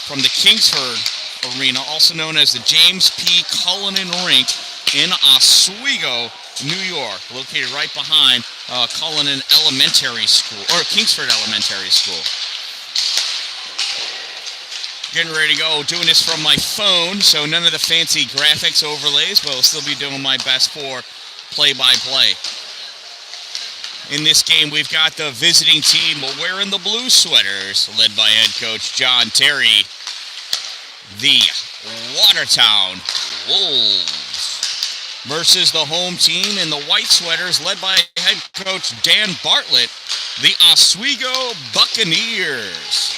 from the Kingsford Arena, also known as the James P. Cullinan Rink in Oswego, New York, located right behind Cullinan Elementary School, or Kingsford Elementary School. Getting ready to go, doing this from my phone, so none of the fancy graphics overlays, but I'll still be doing my best for play-by-play. In this game, we've got the visiting team wearing the blue sweaters, led by head coach John Terry. The Watertown Wolves versus the home team in the white sweaters, led by head coach Dan Bartlett, the Oswego Buccaneers.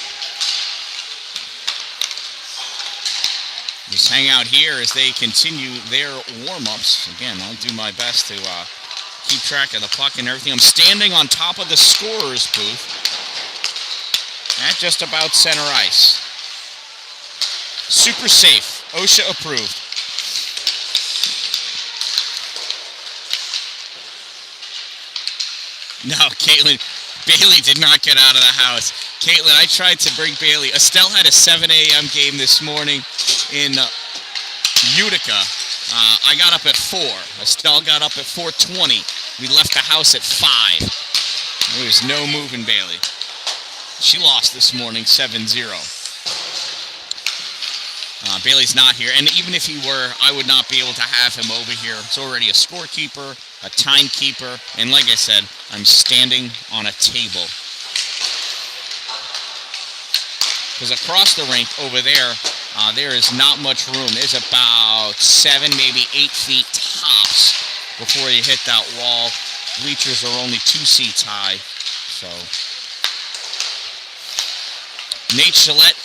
Just hang out here as they continue their warm-ups. Again, I'll do my best to keep track of the puck and everything. I'm standing on top of the scorer's booth at just about center ice. Super safe. OSHA approved. No, Bailey did not get out of the house. Caitlin, I tried to bring Bailey. Estelle had a 7 a.m. game this morning in Utica. I got up at 4. Estelle got up at 4:20. We left the house at 5. There was no moving Bailey. She lost this morning 7-0. Bailey's not here, and even if he were, I would not be able to have him over here. It's already a scorekeeper, a timekeeper, and like I said, I'm standing on a table. Because across the rink over there, there is not much room. There's about 7, maybe 8 feet tops before you hit that wall. Bleachers are only 2 seats high, so. Nate Gillette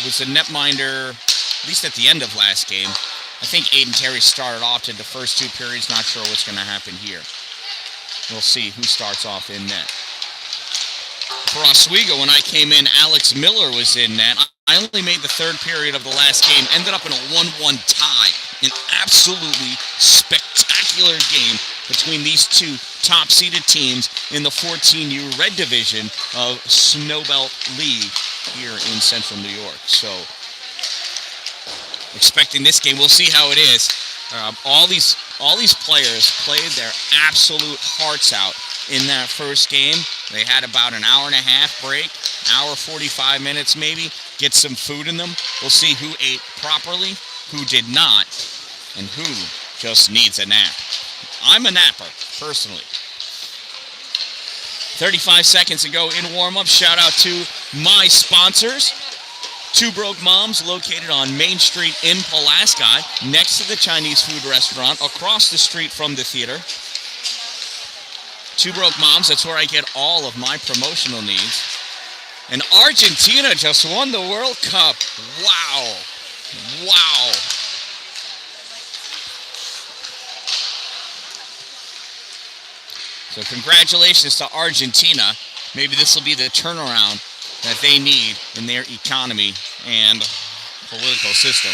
was the netminder, at least at the end of last game. I think Aiden Terry started off in the first 2 periods. Not sure what's going to happen here. We'll see who starts off in net. For Oswego, when I came in, Alex Miller was in net. I only made the 3rd period of the last game. Ended up in a 1-1 tie. An absolutely spectacular game between these 2 top-seeded teams in the 14U Red Division of Snowbelt League here in Central New York. So, expecting this game, we'll see how it is. All these players played their absolute hearts out in that first game. They had about an hour and a half break, hour 45 minutes maybe, get some food in them. We'll see who ate properly, who did not, and who just needs a nap. I'm a napper, personally. 35 seconds ago in warm-up, shout out to my sponsors. Two Broke Moms, located on Main Street in Pulaski, next to the Chinese food restaurant, across the street from the theater. Two Broke Moms, that's where I get all of my promotional needs. And Argentina just won the World Cup. Wow. Wow. So congratulations to Argentina. Maybe this will be the turnaround that they need in their economy and political system.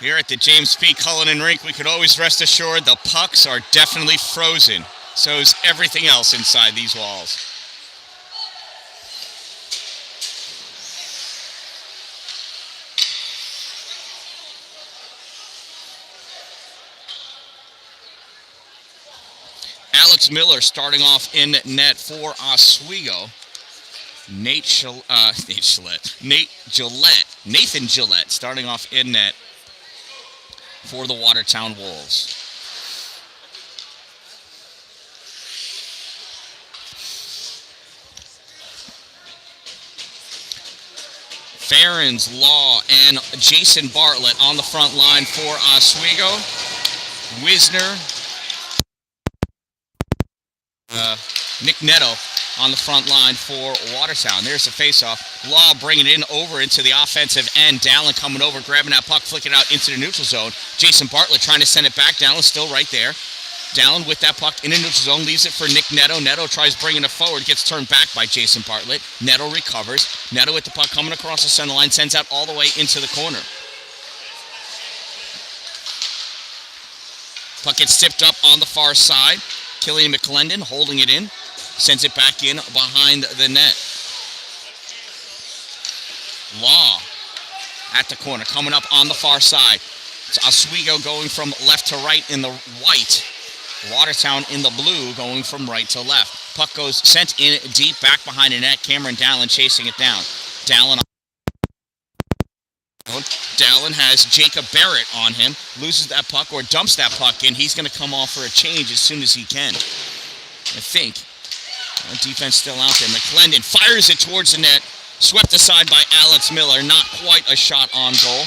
Here at the James P. Cullinan Rink, we could always rest assured the pucks are definitely frozen. So is everything else inside these walls. Alex Miller starting off in net for Oswego. Nathan Gillette starting off in net for the Watertown Wolves. Farron's, Law, and Jason Bartlett on the front line for Oswego. Wisner, Nick Netto on the front line for Watertown. There's the faceoff. Law bringing it in over into the offensive end. Dallin coming over, grabbing that puck, flicking it out into the neutral zone. Jason Bartlett trying to send it back. Dallin's still right there. Dallin with that puck in the neutral zone, leaves it for Nick Netto. Netto tries bringing it forward, gets turned back by Jason Bartlett. Netto recovers. Netto with the puck coming across the center line, sends out all the way into the corner. Puck gets tipped up on the far side. Killian McClendon holding it in. Sends it back in behind the net. Law at the corner, coming up on the far side. It's Oswego going from left to right in the white. Watertown in the blue going from right to left. Puck goes sent in deep back behind the net. Cameron Dallin chasing it down. Dallin has Jacob Barrett on him. Loses that puck or dumps that puck in. He's going to come off for a change as soon as he can. I think. Defense still out there. McClendon fires it towards the net. Swept aside by Alex Miller. Not quite a shot on goal.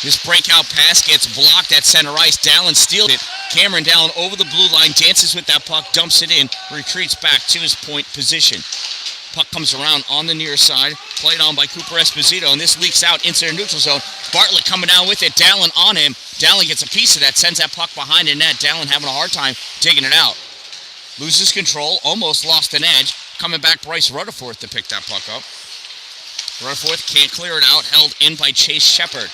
This breakout pass gets blocked at center ice. Dallin steals it. Cameron Dallin over the blue line. Dances with that puck. Dumps it in. Retreats back to his point position. Puck comes around on the near side. Played on by Cooper Esposito. And this leaks out into the neutral zone. Bartlett coming down with it. Dallin on him. Dallin gets a piece of that. Sends that puck behind the net. Dallin having a hard time digging it out. Loses control, almost lost an edge. Coming back, Bryce Rutherford to pick that puck up. Rutherford can't clear it out, held in by Chase Shepard.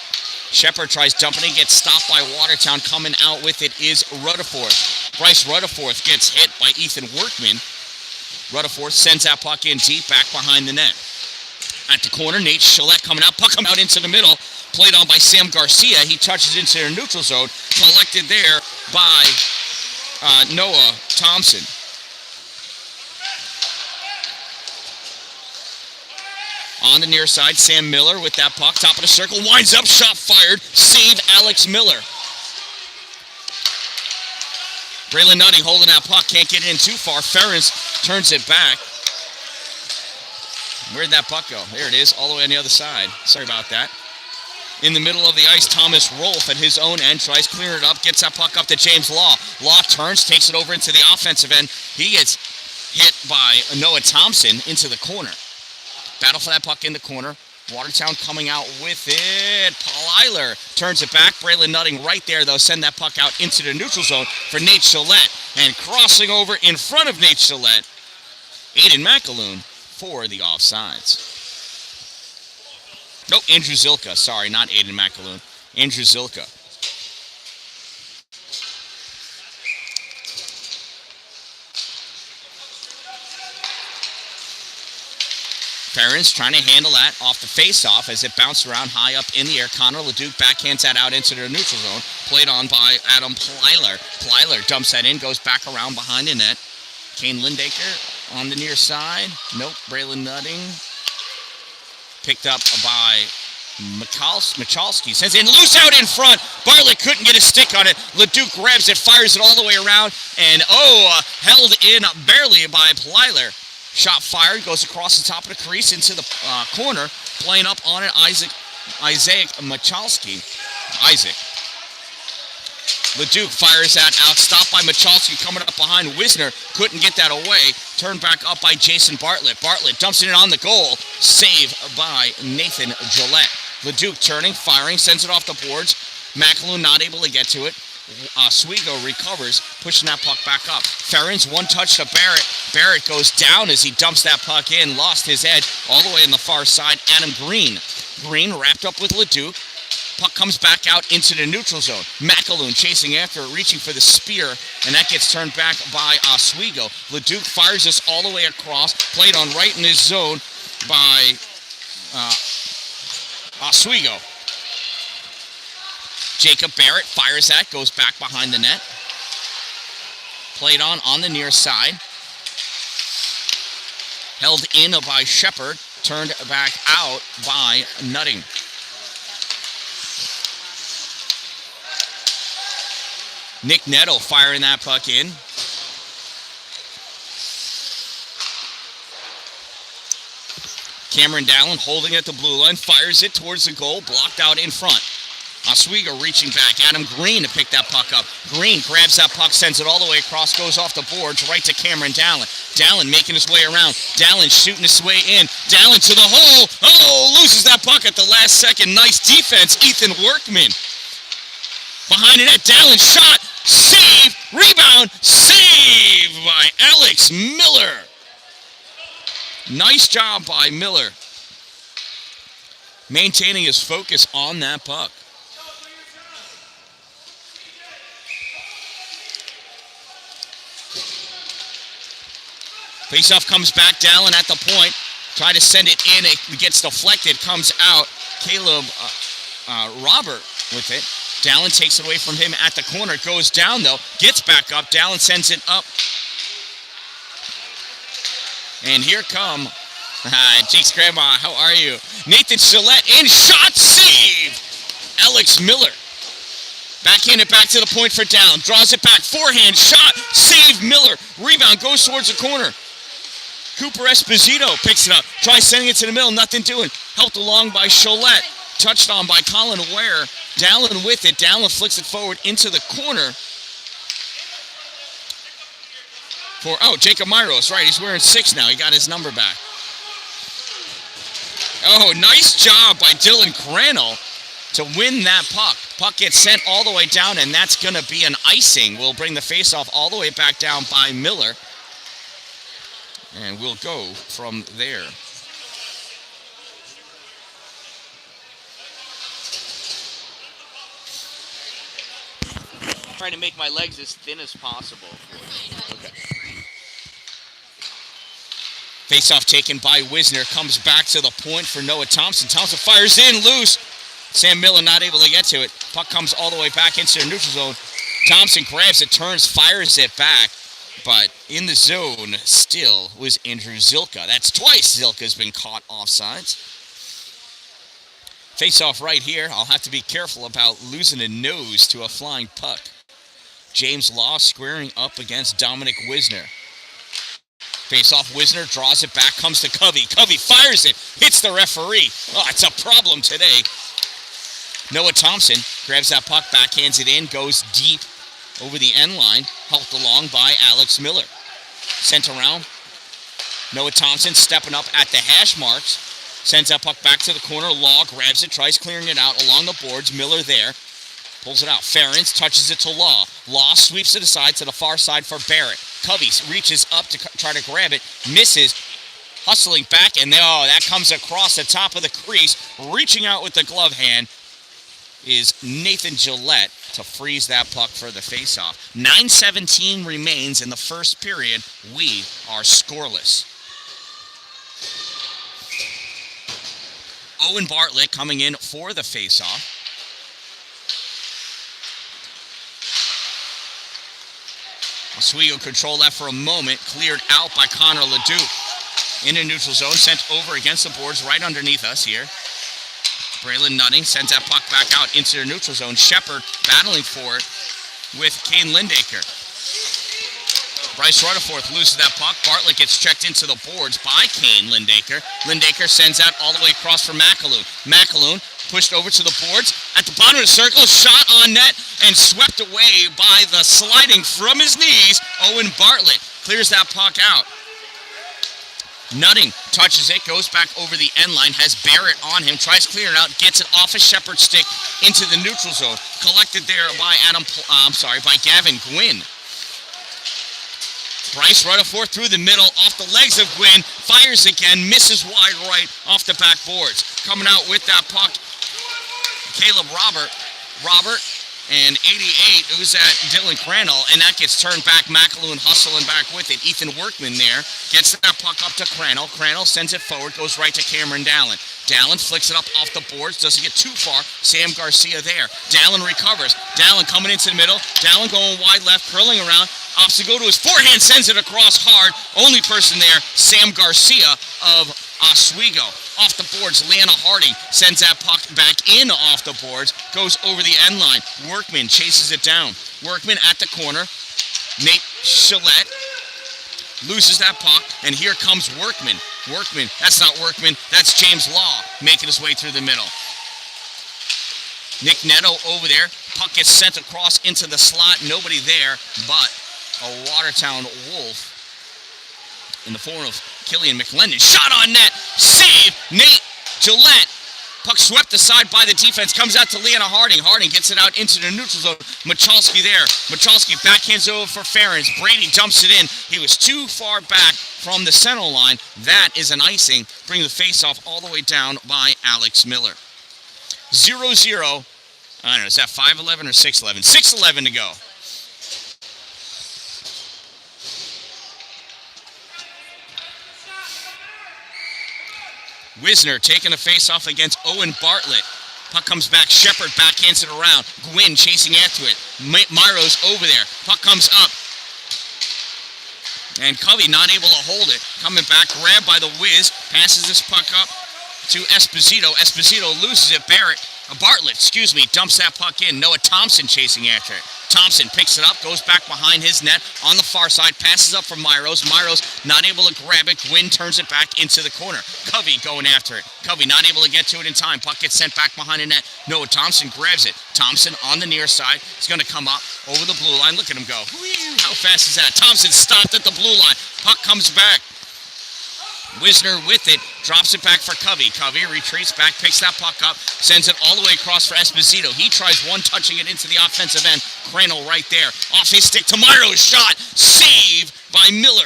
Shepard tries dumping it, gets stopped by Watertown. Coming out with it is Rutherford. Bryce Rutherford gets hit by Ethan Workman. Rutherford sends that puck in deep, back behind the net. At the corner, Nate Gillette coming out, puck come out into the middle. Played on by Sam Garcia. He touches into the neutral zone. Collected there by Noah Thompson. On the near side, Sam Miller with that puck. Top of the circle, winds up, shot fired. Save Alex Miller. Braylon Nutting holding that puck. Can't get it in too far. Ferrens turns it back. Where'd that puck go? There it is, all the way on the other side. Sorry about that. In the middle of the ice, Thomas Rolfe at his own end tries clearing it up, gets that puck up to James Law. Law turns, takes it over into the offensive end. He gets hit by Noah Thompson into the corner. Battle for that puck in the corner. Watertown coming out with it. Paul Eiler turns it back. Braylon Nutting right there, though. Send that puck out into the neutral zone for Nate Gillette. And crossing over in front of Nate Gillette, Aiden McAloon for the offsides. Nope, Andrew Zilka. Sorry, not Aiden McAloon. Andrew Zilka. Ferrens trying to handle that off the face-off as it bounced around high up in the air. Connor LeDuc backhands that out into the neutral zone. Played on by Adam Plyler. Plyler dumps that in, goes back around behind the net. Kane Lindaker on the near side. Nope, Braylon Nutting. Picked up by Michalski. Sends it in, loose out in front. Bartlett couldn't get a stick on it. LeDuc grabs it, fires it all the way around. And held in barely by Plyler. Shot fired, goes across the top of the crease into the corner. Playing up on it, Isaac Michalski. LeDuc fires that out, stopped by Michalski coming up behind Wisner. Couldn't get that away. Turned back up by Jason Bartlett. Bartlett dumps it in on the goal. Save by Nathan Gillette. LeDuc turning, firing, sends it off the boards. McAloon not able to get to it. Oswego recovers, pushing that puck back up. Ferrens, one touch to Barrett. Barrett goes down as he dumps that puck in, lost his edge all the way on the far side. Adam Green. Green wrapped up with LeDuc. Puck comes back out into the neutral zone. McAloon chasing after it, reaching for the spear, and that gets turned back by Oswego. LeDuc fires this all the way across, played on right in his zone by Oswego. Jacob Barrett fires that, goes back behind the net. Played on the near side. Held in by Shepard, turned back out by Nutting. Nick Netto firing that puck in. Cameron Dallin holding it at the blue line, fires it towards the goal, blocked out in front. Oswego reaching back. Adam Green to pick that puck up. Green grabs that puck, sends it all the way across, goes off the boards, right to Cameron Dallin. Dallin making his way around. Dallin shooting his way in. Dallin to the hole. Oh, loses that puck at the last second. Nice defense, Ethan Workman. Behind the net, Dallin shot, save, rebound, save by Alex Miller. Nice job by Miller, maintaining his focus on that puck. Faceoff comes back, Dallin at the point. Try to send it in, it gets deflected, comes out. Caleb Robert with it. Dallin takes it away from him at the corner, goes down though, gets back up, Dallin sends it up. And here come, Jake's grandma, how are you? Nathan Gillette in, shot, save! Alex Miller. Backhanded back to the point for Dallin, draws it back, forehand, shot, save Miller. Rebound, goes towards the corner. Cooper Esposito picks it up, tries sending it to the middle, nothing doing. Helped along by Gillette, touched on by Colin Ware. Dallin with it, Dallin flicks it forward into the corner. Jacob Myros, right, he's wearing 6 now, he got his number back. Oh, nice job by Dylan Crannell to win that puck. Puck gets sent all the way down, and that's going to be an icing. We'll bring the faceoff all the way back down by Miller. And we'll go from there. I'm trying to make my legs as thin as possible. Okay. Faceoff taken by Wisner. Comes back to the point for Noah Thompson. Thompson fires in, loose. Sam Miller not able to get to it. Puck comes all the way back into the neutral zone. Thompson grabs it, turns, fires it back. But in the zone still was Andrew Zilka. That's twice Zilka's been caught offsides. Face-off right here. I'll have to be careful about losing a nose to a flying puck. James Law squaring up against Dominic Wisner. Face-off, Wisner draws it back, comes to Covey. Covey fires it, hits the referee. Oh, it's a problem today. Noah Thompson grabs that puck, backhands it in, goes deep over the end line, helped along by Alex Miller. Sent around. Noah Thompson stepping up at the hash marks. Sends that puck back to the corner. Law grabs it, tries clearing it out along the boards. Miller there. Pulls it out. Ferentz touches it to Law. Law sweeps it aside to the far side for Barrett. Covey reaches up to try to grab it. Misses. Hustling back, and that comes across the top of the crease. Reaching out with the glove hand is Nathan Gillette to freeze that puck for the faceoff. 9:17 remains in the first period. We are scoreless. Owen Bartlett coming in for the faceoff. Oswego controlled that for a moment. Cleared out by Connor Ledoux. In a neutral zone, sent over against the boards right underneath us here. Braylon Nutting sends that puck back out into the neutral zone. Shepard battling for it with Kane Lindaker. Bryce Rutherford loses that puck. Bartlett gets checked into the boards by Kane Lindaker. Lindaker sends that all the way across for McAloon. McAloon pushed over to the boards. At the bottom of the circle, shot on net and swept away by the sliding from his knees. Owen Bartlett clears that puck out. Nutting touches it, goes back over the end line, has Barrett on him, tries clearing it out, gets it off a Shepard stick into the neutral zone. Collected there by by Gavin Gwynn. Bryce Rutherford through the middle, off the legs of Gwynn, fires again, misses wide right off the back boards. Coming out with that puck, Caleb Robert, and 88, who's at Dylan Crannell, and that gets turned back. McAloon hustling back with it. Ethan Workman there gets that puck up to Crannell. Crannell sends it forward, goes right to Cameron Dallin. Dallin flicks it up off the boards, doesn't get too far. Sam Garcia there. Dallin recovers. Dallin coming into the middle. Dallin going wide left, curling around. Opts to go to his forehand, sends it across hard. Only person there, Sam Garcia of Oswego. Off the boards, Leanna Harding sends that puck back in off the boards, goes over the end line. Workman chases it down. Workman at the corner. Nate Gillette loses that puck, and here comes Workman. Workman. That's not Workman. That's James Law making his way through the middle. Nick Neto over there. Puck gets sent across into the slot. Nobody there but a Watertown Wolf in the form of Killian McLendon. Shot on net. Save. Nate Gillette. Puck swept aside by the defense. Comes out to Leona Harding. Harding gets it out into the neutral zone. Michalski there. Michalski backhands over for Ferens. Brady dumps it in. He was too far back from the center line. That is an icing. Bring the faceoff all the way down by Alex Miller. 0-0. I don't know, is that 5-11 or 6-11? 6-11 to go. Wisner taking the face-off against Owen Bartlett. Puck comes back. Shepard backhands it around. Gwynn chasing after it. Myros over there. Puck comes up. And Covey not able to hold it. Coming back, grabbed by the Wiz. Passes this puck up to Esposito. Esposito loses it. Bartlett, dumps that puck in. Noah Thompson chasing after it. Thompson picks it up, goes back behind his net on the far side, passes up for Myros. Myros not able to grab it. Gwynn turns it back into the corner. Covey going after it. Covey not able to get to it in time. Puck gets sent back behind the net. Noah Thompson grabs it. Thompson on the near side. He's going to come up over the blue line. Look at him go. How fast is that? Thompson stopped at the blue line. Puck comes back. Wisner with it, drops it back for Covey. Covey retreats back, picks that puck up, sends it all the way across for Esposito. He tries one, touching it into the offensive end. Crandall right there. Off his stick to Myros. Shot. Save by Miller.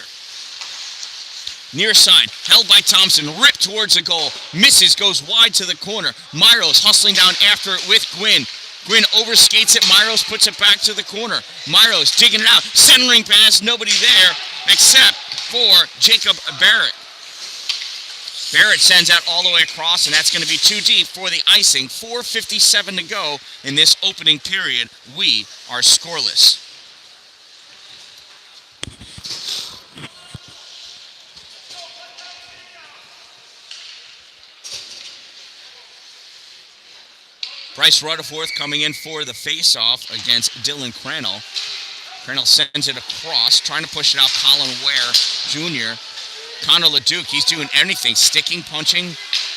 Near side, held by Thompson, ripped towards the goal. Misses, goes wide to the corner. Myros hustling down after it with Gwynn. Gwynn overskates it. Myros puts it back to the corner. Myros digging it out. Centering pass, nobody there except for Jacob Barrett. Barrett sends that all the way across, and that's going to be too deep for the icing. 4:57 to go in this opening period. We are scoreless. Bryce Rutherford coming in for the face-off against Dylan Crannell. Crannell sends it across, trying to push it out. Colin Ware Jr. Connor LeDuc, he's doing anything, sticking, punching,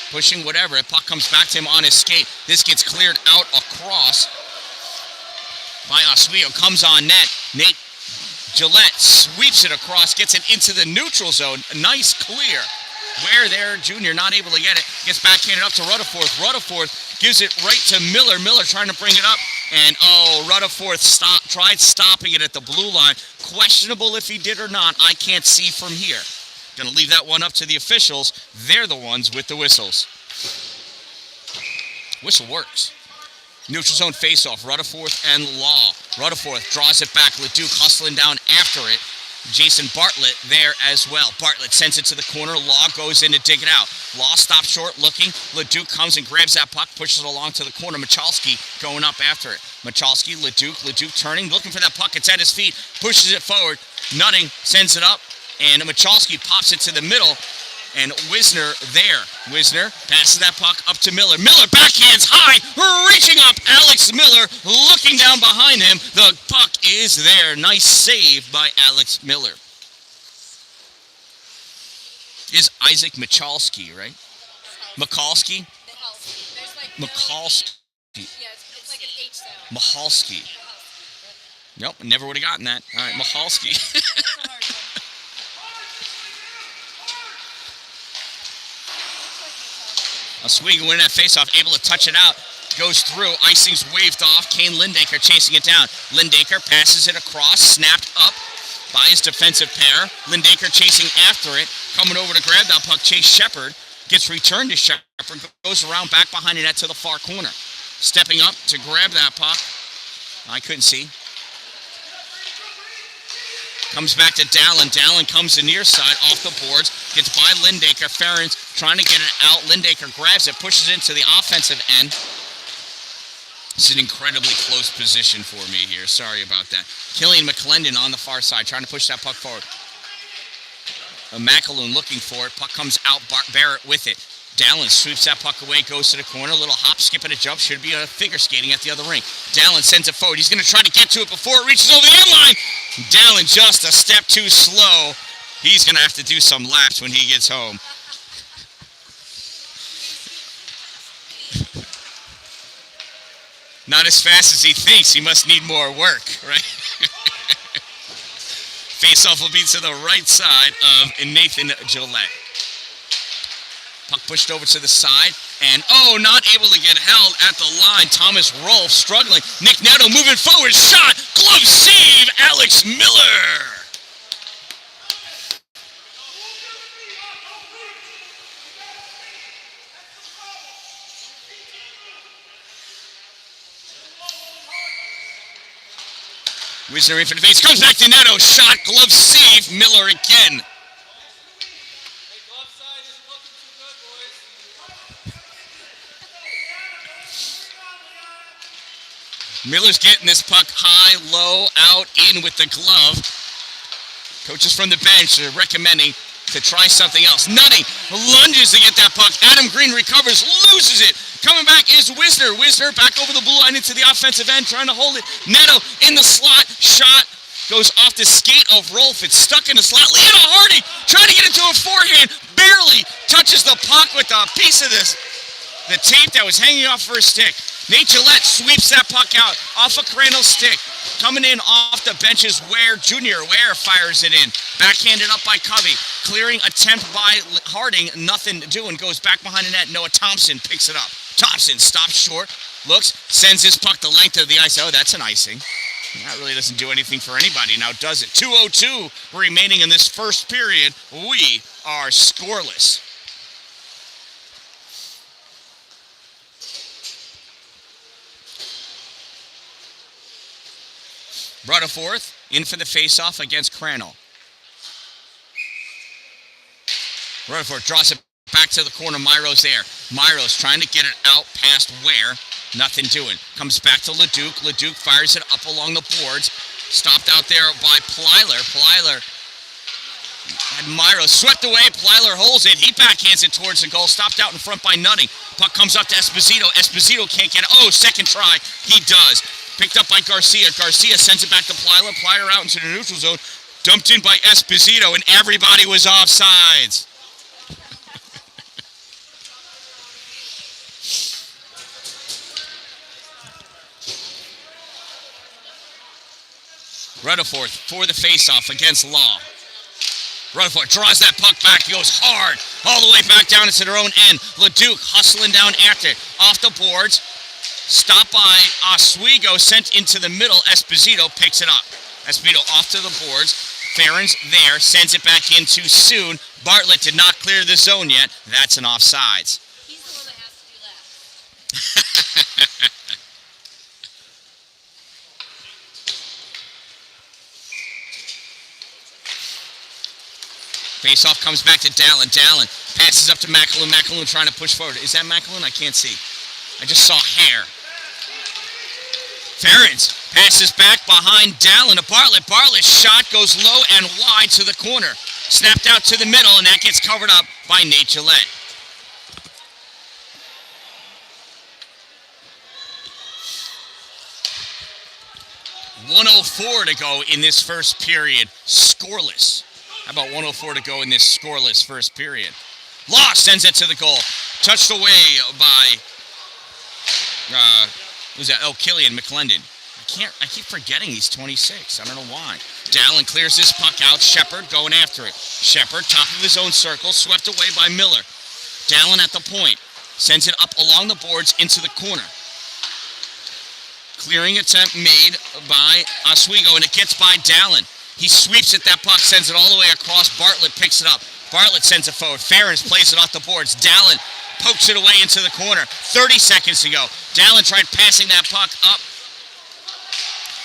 pushing, whatever. The puck comes back to him on his skate. This gets cleared out across by Oswego. Comes on net. Nate Gillette sweeps it across, gets it into the neutral zone. A nice clear. Ware there, Jr. not able to get it. Gets backhanded up to Rutherford. Rutherford gives it right to Miller. Miller trying to bring it up. And, Rutherford tried stopping it at the blue line. Questionable if he did or not. I can't see from here. Going to leave that one up to the officials. They're the ones with the whistles. Whistle works. Neutral zone faceoff. Rutherford and Law. Rutherford draws it back. LeDuc hustling down after it. Jason Bartlett there as well. Bartlett sends it to the corner. Law goes in to dig it out. Law stops short looking. LeDuc comes and grabs that puck, pushes it along to the corner. Michalski going up after it. Michalski, LeDuc turning, looking for that puck. It's at his feet. Pushes it forward. Nutting sends it up. And Michalski pops it to the middle, and Wisner there. Wisner passes that puck up to Miller. Miller backhands high, reaching up. Alex Miller looking down behind him. The puck is there. Nice save by Alex Miller. Is Isaac Michalski, right? Michalski? Michalski. Yeah, it's like an H sound. Michalski. Nope, never would have gotten that. All right, Michalski. Oswego winning that faceoff, able to touch it out. Goes through. Icing's waved off. Kane Lindaker chasing it down. Lindaker passes it across. Snapped up by his defensive pair. Lindaker chasing after it. Coming over to grab that puck. Chase Shepard. Gets returned to Shepard. Goes around back behind the net to the far corner. Stepping up to grab that puck. I couldn't see. Comes back to Dallin. Dallin comes to near side off the boards. Gets by Lindaker. Ferens trying to get it out. Lindaker grabs it. Pushes it into the offensive end. It's an incredibly close position for me here. Sorry about that. Killian McLendon on the far side. Trying to push that puck forward. McAloon looking for it. Puck comes out. Barrett with it. Dallin sweeps that puck away, goes to the corner. A little hop, skip, and a jump. Should be a figure skating at the other rink. Dallin sends it forward. He's going to try to get to it before it reaches over the end line. Dallin just a step too slow. He's going to have to do some laps when he gets home. Not as fast as he thinks. He must need more work, right? Face-off will be to the right side of Nathan Gillette. Puck pushed over to the side, and not able to get held at the line. Thomas Rolfe struggling. Nick Netto moving forward, shot, glove save, Alex Miller. Wisner in for the face, comes back to Netto, shot, glove save, Miller again. Miller's getting this puck high, low, out, in with the glove. Coaches from the bench are recommending to try something else. Nutting lunges to get that puck. Adam Green recovers, loses it. Coming back is Wisner. Wisner back over the blue line into the offensive end, trying to hold it. Netto in the slot, shot goes off the skate of Rolfe. It's stuck in the slot. Leona Hardy trying to get into a forehand, barely touches the puck with a piece of the tape that was hanging off her stick. Nate Gillette sweeps that puck out off of Crandall's stick. Coming in off the bench is Junior Ware fires it in. Backhanded up by Covey. Clearing attempt by Harding. Nothing doing. Goes back behind the net. Noah Thompson picks it up. Thompson stops short. Looks. Sends his puck the length of the ice. Oh, that's an icing. That really doesn't do anything for anybody now, does it? 2:02 remaining in this first period. We are scoreless. Rutherford in for the face-off against Crannell. Rutherford draws it back to the corner. Myro's there. Myro's trying to get it out past Ware. Nothing doing. Comes back to Leduc. Leduc fires it up along the boards. Stopped out there by Plyler. Plyler had Myro swept away. Plyler holds it. He backhands it towards the goal. Stopped out in front by Nutting. Puck comes up to Esposito. Esposito can't get it. Second try. He does. Picked up by Garcia. Garcia sends it back to Plyler. Plyler out into the neutral zone. Dumped in by Esposito, and everybody was offsides. Rutherford for the face-off against Law. Rutherford draws that puck back, goes hard, all the way back down into their own end. Leduc hustling down after it, off the boards. Stopped by Oswego, sent into the middle. Esposito picks it up. Esposito off to the boards. Farron's there, sends it back in too soon. Bartlett did not clear the zone yet. That's an offsides. He's the one that has to do that. Face-off comes back to Dallin. Dallin passes up to McAloon. McAloon trying to push forward. Is that McAloon? I can't see. I just saw hair. Ferens passes back behind Dallin to Bartlett. Bartlett's shot goes low and wide to the corner. Snapped out to the middle, and that gets covered up by Nate Gillette. .104 to go in this first period. Scoreless. How about 104 to go in this scoreless first period? Law sends it to the goal. Touched away by who's that? Killian McClendon. I keep forgetting he's 26. I don't know why. Dallin clears this puck out. Shepard going after it. Shepard, top of his own circle, swept away by Miller. Dallin at the point. Sends it up along the boards into the corner. Clearing attempt made by Oswego, and it gets by Dallin. He sweeps it, that puck, sends it all the way across. Bartlett picks it up. Bartlett sends it forward. Ferens plays it off the boards. Dallin pokes it away into the corner. 30 seconds to go. Dallin tried passing that puck up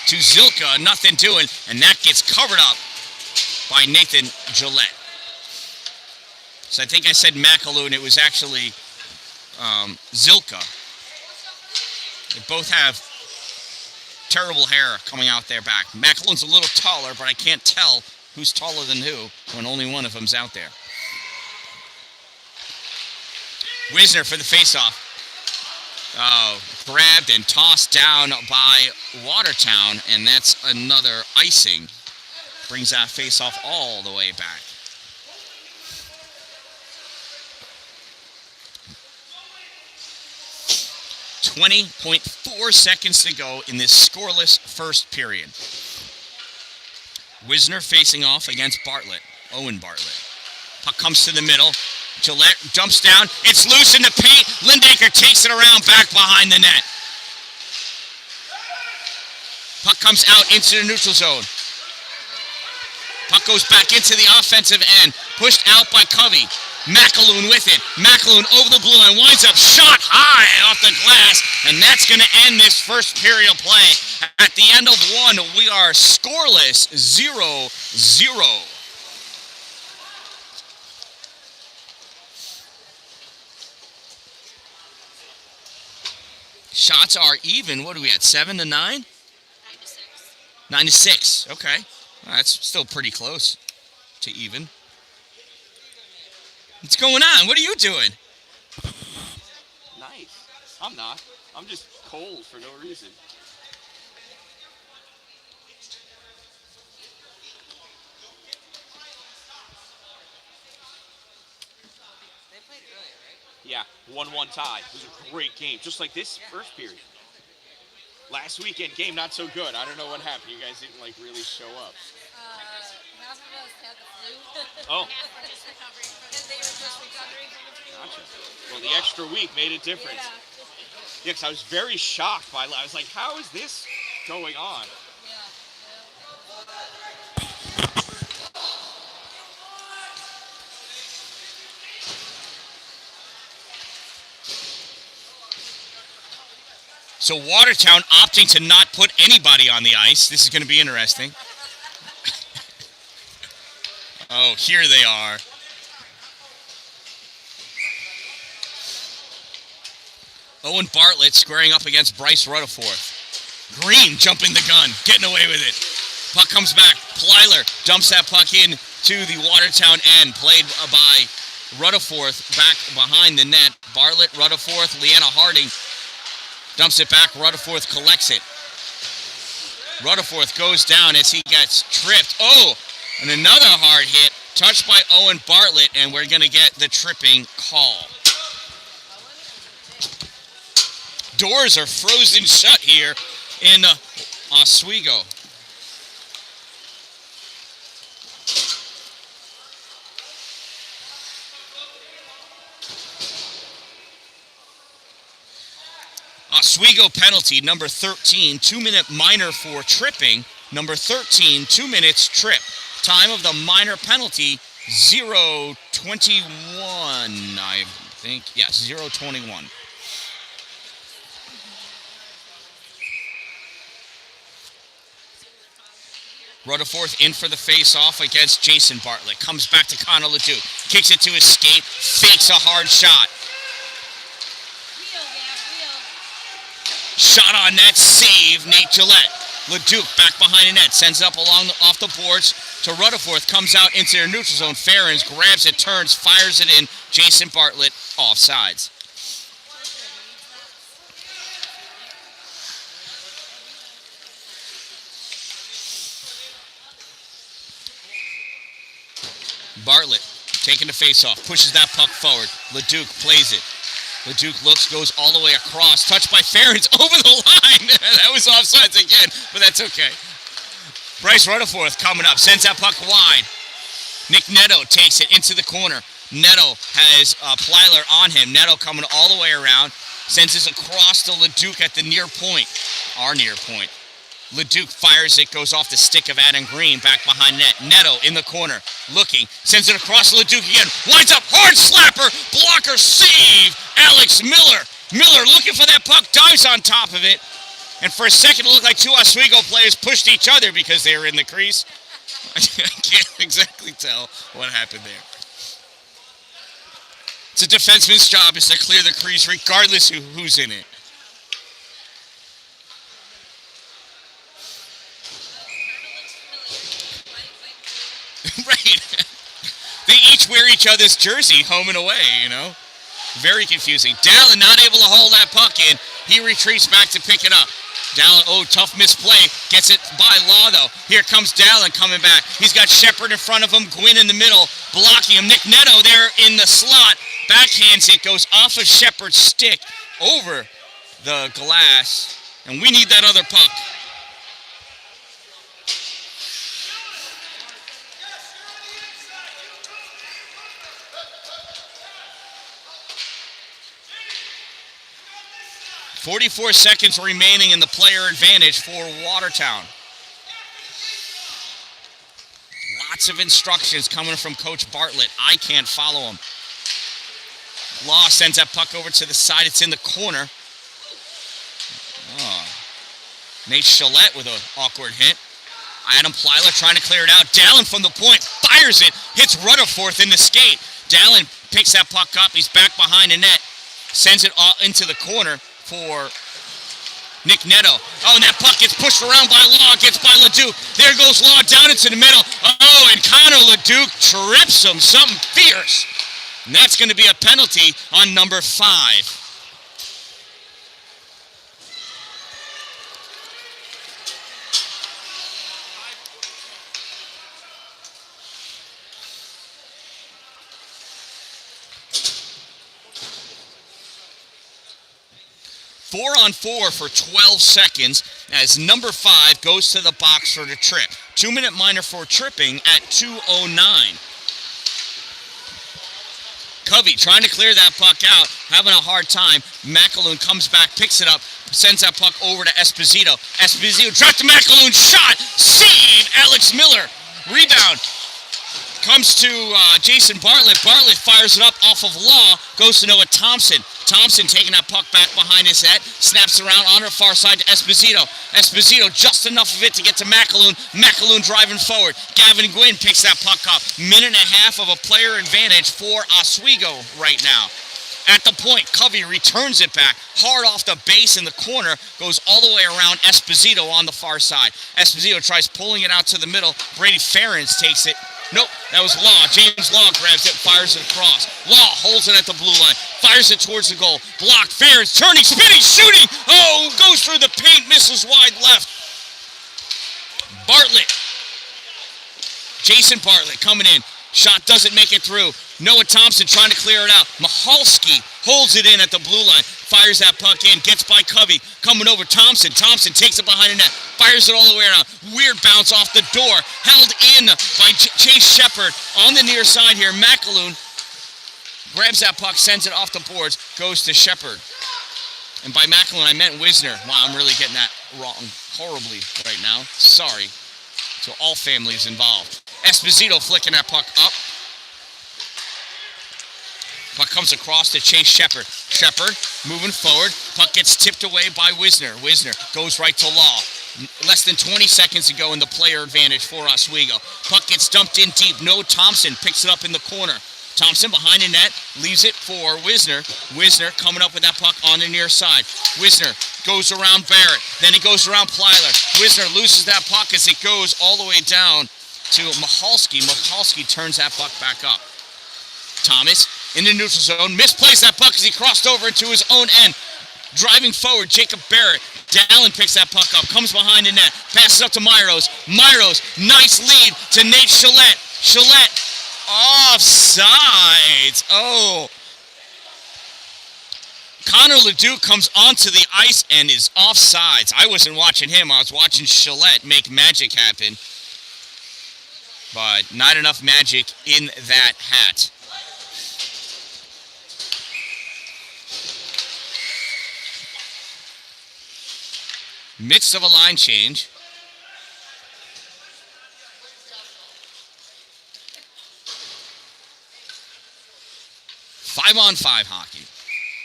to Zilka. Nothing doing, and that gets covered up by Nathan Gillette. So I think I said McAloon. It was actually Zilka. They both have terrible hair coming out their back. McAloon's a little taller, but I can't tell who's taller than who when only one of them's out there. Wisner for the faceoff. Grabbed and tossed down by Watertown, and that's another icing. Brings that faceoff all the way back. 20.4 seconds to go in this scoreless first period. Wisner facing off against Bartlett. Owen Bartlett. Puck comes to the middle. Gillette jumps down. It's loose in the paint. Lindaker takes it around back behind the net. Puck comes out into the neutral zone. Puck goes back into the offensive end. Pushed out by Covey. McAloon with it. McAloon over the blue line. Winds up. Shot high off the glass. And that's going to end this first period play. At the end of one, we are scoreless 0-0. Shots are even. What are we at? 7-9? 9-6. 9-6. Okay. Well, that's still pretty close to even. What's going on? What are you doing? Nice. I'm not. I'm just cold for no reason. They played earlier, right? Yeah, 1-1 tie. It was a great game, just like this first period. Last weekend game, not so good. I don't know what happened. You guys didn't really show up. Half of us had the flu. Oh. Just recovering from it. They were just recovering from the flu. Gotcha. Well, the extra week made a difference. Yeah, because I was very shocked by. I was like, how is this going on? So Watertown opting to not put anybody on the ice. This is going to be interesting. Oh, here they are. Owen Bartlett squaring up against Bryce Rutherford. Green jumping the gun, getting away with it. Puck comes back. Plyler dumps that puck in to the Watertown end. Played by Rutherford back behind the net. Bartlett, Rutherford, Leanna Harding dumps it back. Rutherford collects it. Rutherford goes down as he gets tripped. Oh, and another hard hit. Touched by Owen Bartlett, and we're going to get the tripping call. Doors are frozen shut here in Oswego. Oswego penalty, number 13, 2-minute minor for tripping. Number 13, 2 minutes trip. Time of the minor penalty, 0:21, I think. Yes, 0:21. Rutherford in for the face-off against Jason Bartlett. Comes back to Connor Leduc. Kicks it to his skate. Fakes a hard shot. Shot on net. Save. Nate Gillette. Leduc back behind the net. Sends it up off the boards to Rutherford. Comes out into their neutral zone. Ferens grabs it, turns, fires it in. Jason Bartlett offsides. Bartlett taking the face-off, pushes that puck forward. Leduc plays it. Leduc looks, goes all the way across. Touched by Ferens over the line. That was offsides again, but that's okay. Bryce Rutherford coming up, sends that puck wide. Nick Neto takes it into the corner. Neto has Plyler on him. Neto coming all the way around. Sends this across to Leduc at the near point. Our near point. Leduc fires it, goes off the stick of Adam Green, back behind net. Neto in the corner, looking, sends it across Leduc again, winds up, hard slapper, blocker save, Alex Miller. Miller looking for that puck, dives on top of it, and for a second it looked like two Oswego players pushed each other because they were in the crease. I can't exactly tell what happened there. It's a defenseman's job is to clear the crease regardless of who's in it. Right. They each wear each other's jersey home and away, you know. Very confusing. Dallin not able to hold that puck in. He retreats back to pick it up. Dallin, tough misplay. Gets it by Law, though. Here comes Dallin coming back. He's got Shepard in front of him. Gwynn in the middle, blocking him. Nick Neto there in the slot. Backhands it. Goes off of Shepard's stick over the glass, and we need that other puck. .44 seconds remaining in the player advantage for Watertown. Lots of instructions coming from Coach Bartlett. I can't follow him. Law sends that puck over to the side. It's in the corner. Oh. Nate Gillette with an awkward hit. Adam Plyler trying to clear it out. Dallin from the point fires it. Hits Rutherford in the skate. Dallin picks that puck up. He's back behind the net. Sends it all into the corner for Nick Neto. Oh, and that puck gets pushed around by Law, gets by LeDuc. There goes Law down into the middle. Oh, and Connor LeDuc trips him, something fierce. And that's going to be a penalty on number 5. Four on four for 12 seconds as number 5 goes to the box for the trip. 2-minute minor for tripping at 2:09. Covey trying to clear that puck out, having a hard time. McAloon comes back, picks it up, sends that puck over to Esposito. Esposito dropped the McAloon shot. Save, Alex Miller. Rebound. Comes to Jason Bartlett. Bartlett fires it up off of Law. Goes to Noah Thompson. Thompson taking that puck back behind his head. Snaps around on the far side to Esposito. Esposito just enough of it to get to McAloon. McAloon driving forward. Gavin Gwynn picks that puck up. Minute and a half of a player advantage for Oswego right now. At the point, Covey returns it back. Hard off the base in the corner. Goes all the way around Esposito on the far side. Esposito tries pulling it out to the middle. Brady Ferentz takes it. Nope, that was Law. James Law grabs it, fires it across. Law holds it at the blue line, fires it towards the goal. Blocked, Ferentz turning, spinning, shooting. Oh, goes through the paint, misses wide left. Bartlett. Jason Bartlett coming in. Shot doesn't make it through. Noah Thompson trying to clear it out. Michalski holds it in at the blue line. Fires that puck in. Gets by Covey. Coming over Thompson. Thompson takes it behind the net. Fires it all the way around. Weird bounce off the door. Held in by Chase Shepard on the near side here. McAloon grabs that puck. Sends it off the boards. Goes to Shepard. And by McAloon, I meant Wisner. Wow, I'm really getting that wrong horribly right now. Sorry to all families involved. Esposito flicking that puck up. Puck comes across to Chase Shepard. Shepard moving forward. Puck gets tipped away by Wisner. Wisner goes right to Law. Less than 20 seconds to go in the player advantage for Oswego. Puck gets dumped in deep. No Thompson picks it up in the corner. Thompson behind the net, leaves it for Wisner. Wisner coming up with that puck on the near side. Wisner goes around Barrett. Then he goes around Plyler. Wisner loses that puck as it goes all the way down to Michalski. Michalski turns that puck back up. Thomas in the neutral zone. Misplays that puck as he crossed over into his own end. Driving forward, Jacob Barrett. Dallin picks that puck up. Comes behind the net. Passes up to Myros. Myros, nice lead to Nate Gillette. Gillette, offsides. Oh. Connor LeDuc comes onto the ice and is offsides. I wasn't watching him. I was watching Gillette make magic happen. But not enough magic in that hat. Midst of a line change. Five-on-five hockey.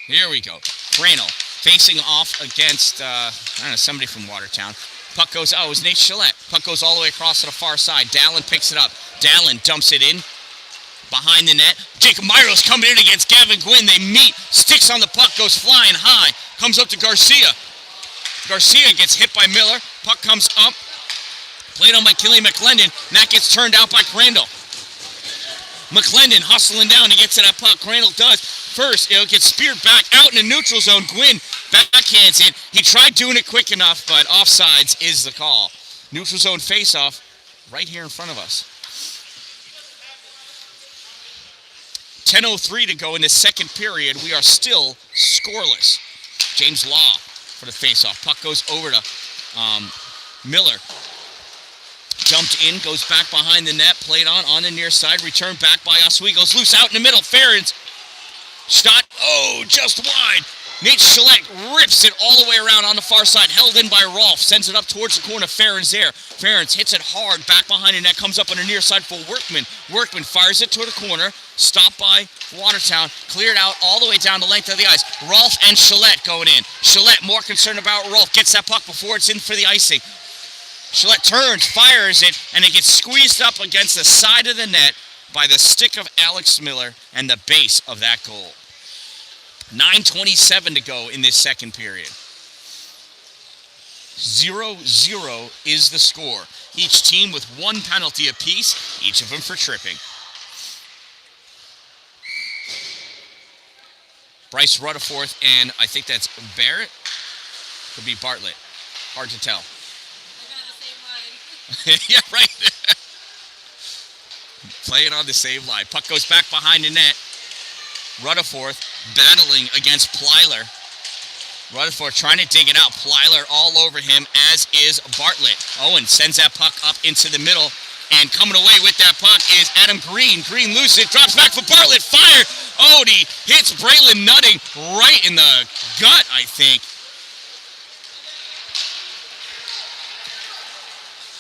Here we go. Crandall facing off against, I don't know, somebody from Watertown. Puck goes, oh, it was Nate Gillette. Puck goes all the way across to the far side. Dallin picks it up. Dallin dumps it in behind the net. Jacob Myros coming in against Gavin Gwynn. They meet. Sticks on the puck, goes flying high. Comes up to Garcia. Garcia gets hit by Miller. Puck comes up. Played on by Killian McClendon. And that gets turned out by Crandall. McClendon hustling down to get to that puck. Crandall does. First, it'll get speared back out in the neutral zone. Gwynn backhands it. He tried doing it quick enough, but offsides is the call. Neutral zone faceoff right here in front of us. 10:03 to go in the second period. We are still scoreless. James Law for the faceoff. Puck goes over to Miller. Jumped in, goes back behind the net, played on the near side, returned back by Oswego's loose out in the middle. Ferens shot, just wide. Nate Gillette rips it all the way around on the far side, held in by Rolf, sends it up towards the corner. Ferens there. Ferens hits it hard, back behind the net, comes up on the near side for Workman. Workman fires it to the corner, stopped by Watertown, cleared out all the way down the length of the ice. Rolf and Gillette going in. Gillette more concerned about Rolf, gets that puck before it's in for the icing. Gillette turns, fires it, and it gets squeezed up against the side of the net by the stick of Alex Miller and the base of that goal. 9:27 to go in this second period. 0-0 is the score. Each team with one penalty apiece, each of them for tripping. Bryce Rutherford and I think that's Barrett. Could be Bartlett. Hard to tell. Yeah, right. Playing on the same line. Puck goes back behind the net. Rutherford battling against Plyler. Rutherford trying to dig it out. Plyler all over him, as is Bartlett. Owen sends that puck up into the middle, and coming away with that puck is Adam Green. Green loose it, drops back for Bartlett. Fire! Oh, he hits Braylon Nutting right in the gut, I think.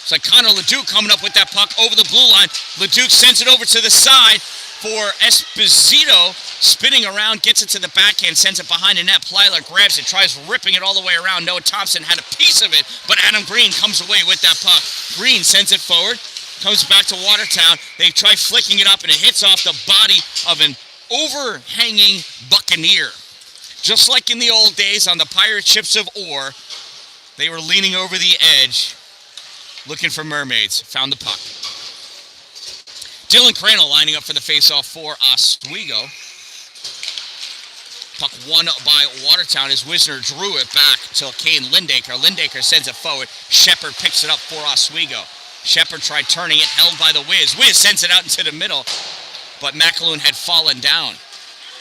It's like Connor Leduc coming up with that puck over the blue line. Leduc sends it over to the side for Esposito. Spinning around, gets it to the backhand, sends it behind the net. Plyler grabs it, tries ripping it all the way around. Noah Thompson had a piece of it, but Adam Green comes away with that puck. Green sends it forward, comes back to Watertown. They try flicking it up, and it hits off the body of an overhanging Buccaneer. Just like in the old days on the pirate ships of ore, they were leaning over the edge, looking for mermaids. Found the puck. Dylan Crandall lining up for the faceoff for Oswego. Puck won by Watertown as Wisner drew it back to Kane Lindaker. Lindaker sends it forward. Shepard picks it up for Oswego. Shepard tried turning it, held by the Wiz. Wiz sends it out into the middle, but McAloon had fallen down.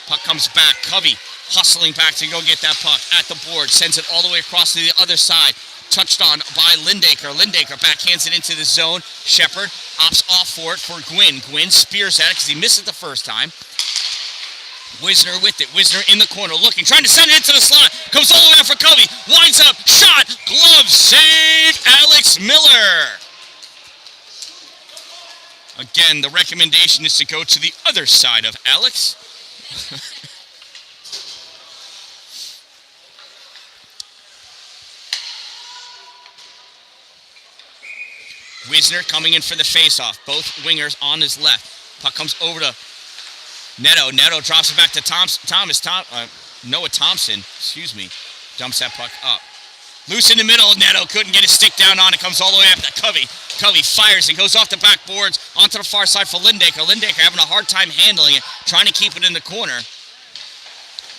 Puck comes back. Covey hustling back to go get that puck at the board. Sends it all the way across to the other side. Touched on by Lindaker. Lindaker backhands it into the zone. Shepard opts off for it for Gwynn. Gwynn spears at it because he missed it the first time. Wisner with it. Wisner in the corner looking, trying to send it into the slot. Comes all the way out for Covey. Winds up. Shot. Glove save. Alex Miller. Again, the recommendation is to go to the other side of Alex. Wisner coming in for the faceoff. Both wingers on his left. Puck comes over to Neto. Neto drops it back to Noah Thompson. Dumps that puck up. Loose in the middle. Neto couldn't get his stick down on it. Comes all the way up to Covey. Covey fires and goes off the backboards onto the far side for Lindaker. Lindaker having a hard time handling it, trying to keep it in the corner.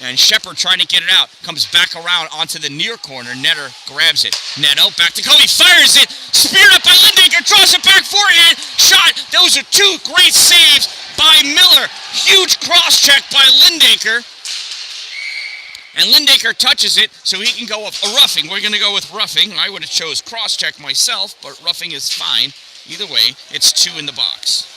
And Shepard trying to get it out. Comes back around onto the near corner. Netter grabs it. Neto back to Covey. Fires it. Speared up by Lindaker. Draws it back forehand. Shot. Those are two great saves by Miller. Huge cross check by Lindaker. And Lindaker touches it so he can go up a roughing. We're going to go with roughing. I would have chose cross check myself, but roughing is fine. Either way, it's 2 in the box.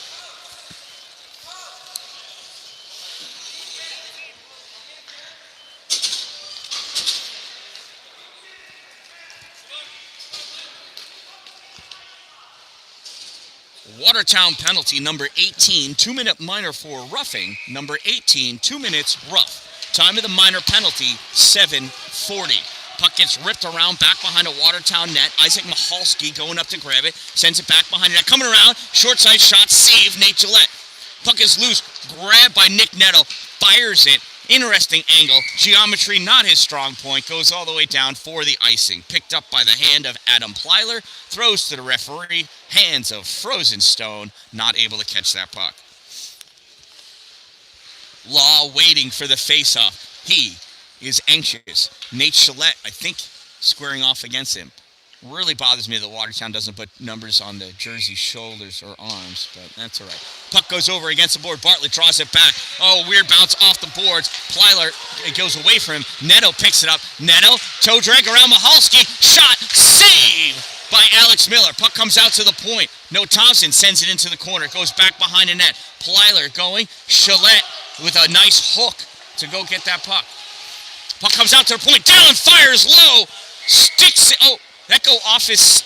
Watertown penalty, number 18, 2-minute minor for roughing. Number 18, 2 minutes rough. Time of the minor penalty, 7:40. Puck gets ripped around back behind a Watertown net. Isaac Michalski going up to grab it. Sends it back behind the net. Coming around, short side shot, save, Nate Gillette. Puck is loose, grabbed by Nick Neto. Fires it. Interesting angle. Geometry, not his strong point. Goes all the way down for the icing. Picked up by the hand of Adam Plyler. Throws to the referee. Hands of frozen stone. Not able to catch that puck. Law waiting for the faceoff. He is anxious. Nate Gillette, I think, squaring off against him. Really bothers me that Watertown doesn't put numbers on the jersey shoulders or arms, but that's all right. Puck goes over against the board. Bartlett draws it back. Oh, weird bounce off the boards. Plyler, it goes away from him. Neto picks it up. Neto, toe drag around Mahalski. Shot, save by Alex Miller. Puck comes out to the point. No, Thompson sends it into the corner. Goes back behind the net. Plyler going. Chalette with a nice hook to go get that puck. Puck comes out to the point. Dallin fires low. Sticks it. Oh, that go off his,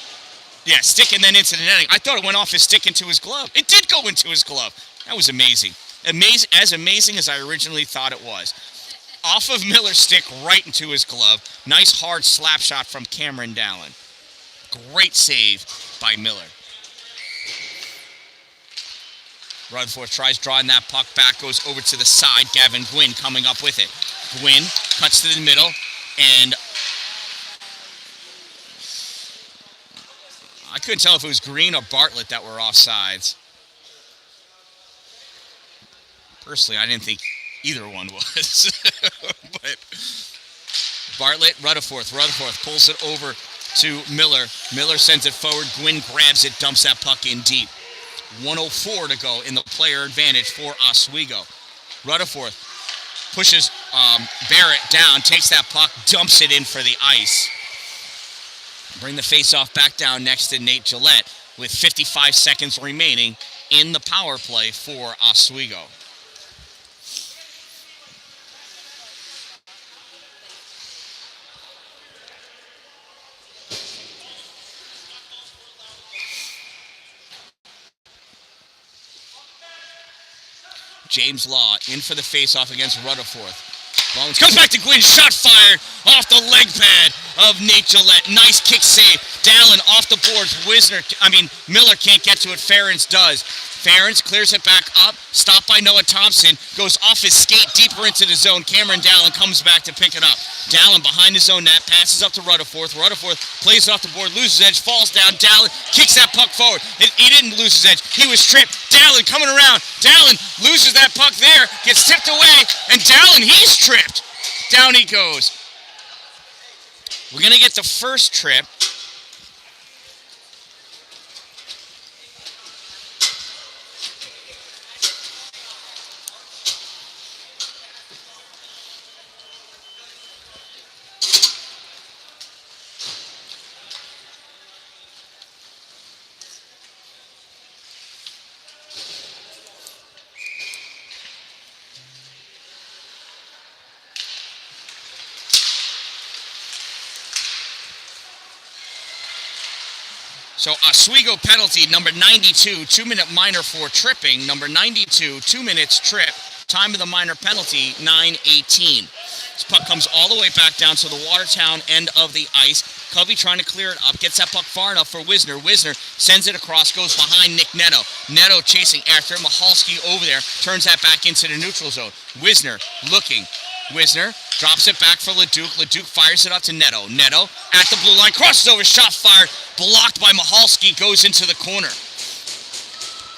stick and then into the netting. I thought it went off his stick into his glove. It did go into his glove. That was amazing. As amazing as I originally thought it was. Off of Miller's stick, right into his glove. Nice hard slap shot from Cameron Dallin. Great save by Miller. Rutherford tries drawing that puck back, goes over to the side. Gavin Gwynn coming up with it. Gwynn cuts to the middle, and I couldn't tell if it was Green or Bartlett that were offsides. Personally, I didn't think either one was. But Bartlett, Rutherford pulls it over to Miller. Miller sends it forward. Gwynn grabs it, dumps that puck in deep. 1:04 to go in the player advantage for Oswego. Rutherford pushes Barrett down, takes that puck, dumps it in for the ice. Bring the faceoff back down next to Nate Gillette with 55 seconds remaining in the power play for Oswego. James Law in for the faceoff against Rutherford. Bones comes back to Gwynn, shot fired off the leg pad of Nate Gillette. Nice kick save. Dallin off the boards. Miller can't get to it. Ferentz does. Ferentz clears it back up. Stopped by Noah Thompson. Goes off his skate deeper into the zone. Cameron Dallin comes back to pick it up. Dallin behind his own net. Passes up to Rutherford. Rutherford plays it off the board. Loses edge. Falls down. Dallin kicks that puck forward. He didn't lose his edge. He was tripped. Dallin coming around. Dallin loses that puck there. Gets tipped away. And Dallin, he's tripped. Down he goes. We're going to get the first trip. So Oswego penalty, number 92, 2-minute minor for tripping. Number 92, 2 minutes trip. Time of the minor penalty, 9:18. This puck comes all the way back down to the Watertown end of the ice. Covey trying to clear it up, gets that puck far enough for Wisner. Wisner sends it across, goes behind Nick Neto. Neto chasing after him. Mahalski over there, turns that back into the neutral zone. Wisner looking. Wisner drops it back for Leduc. Leduc fires it up to Neto. Neto at the blue line, crosses over, shot fired, blocked by Mahalski, goes into the corner.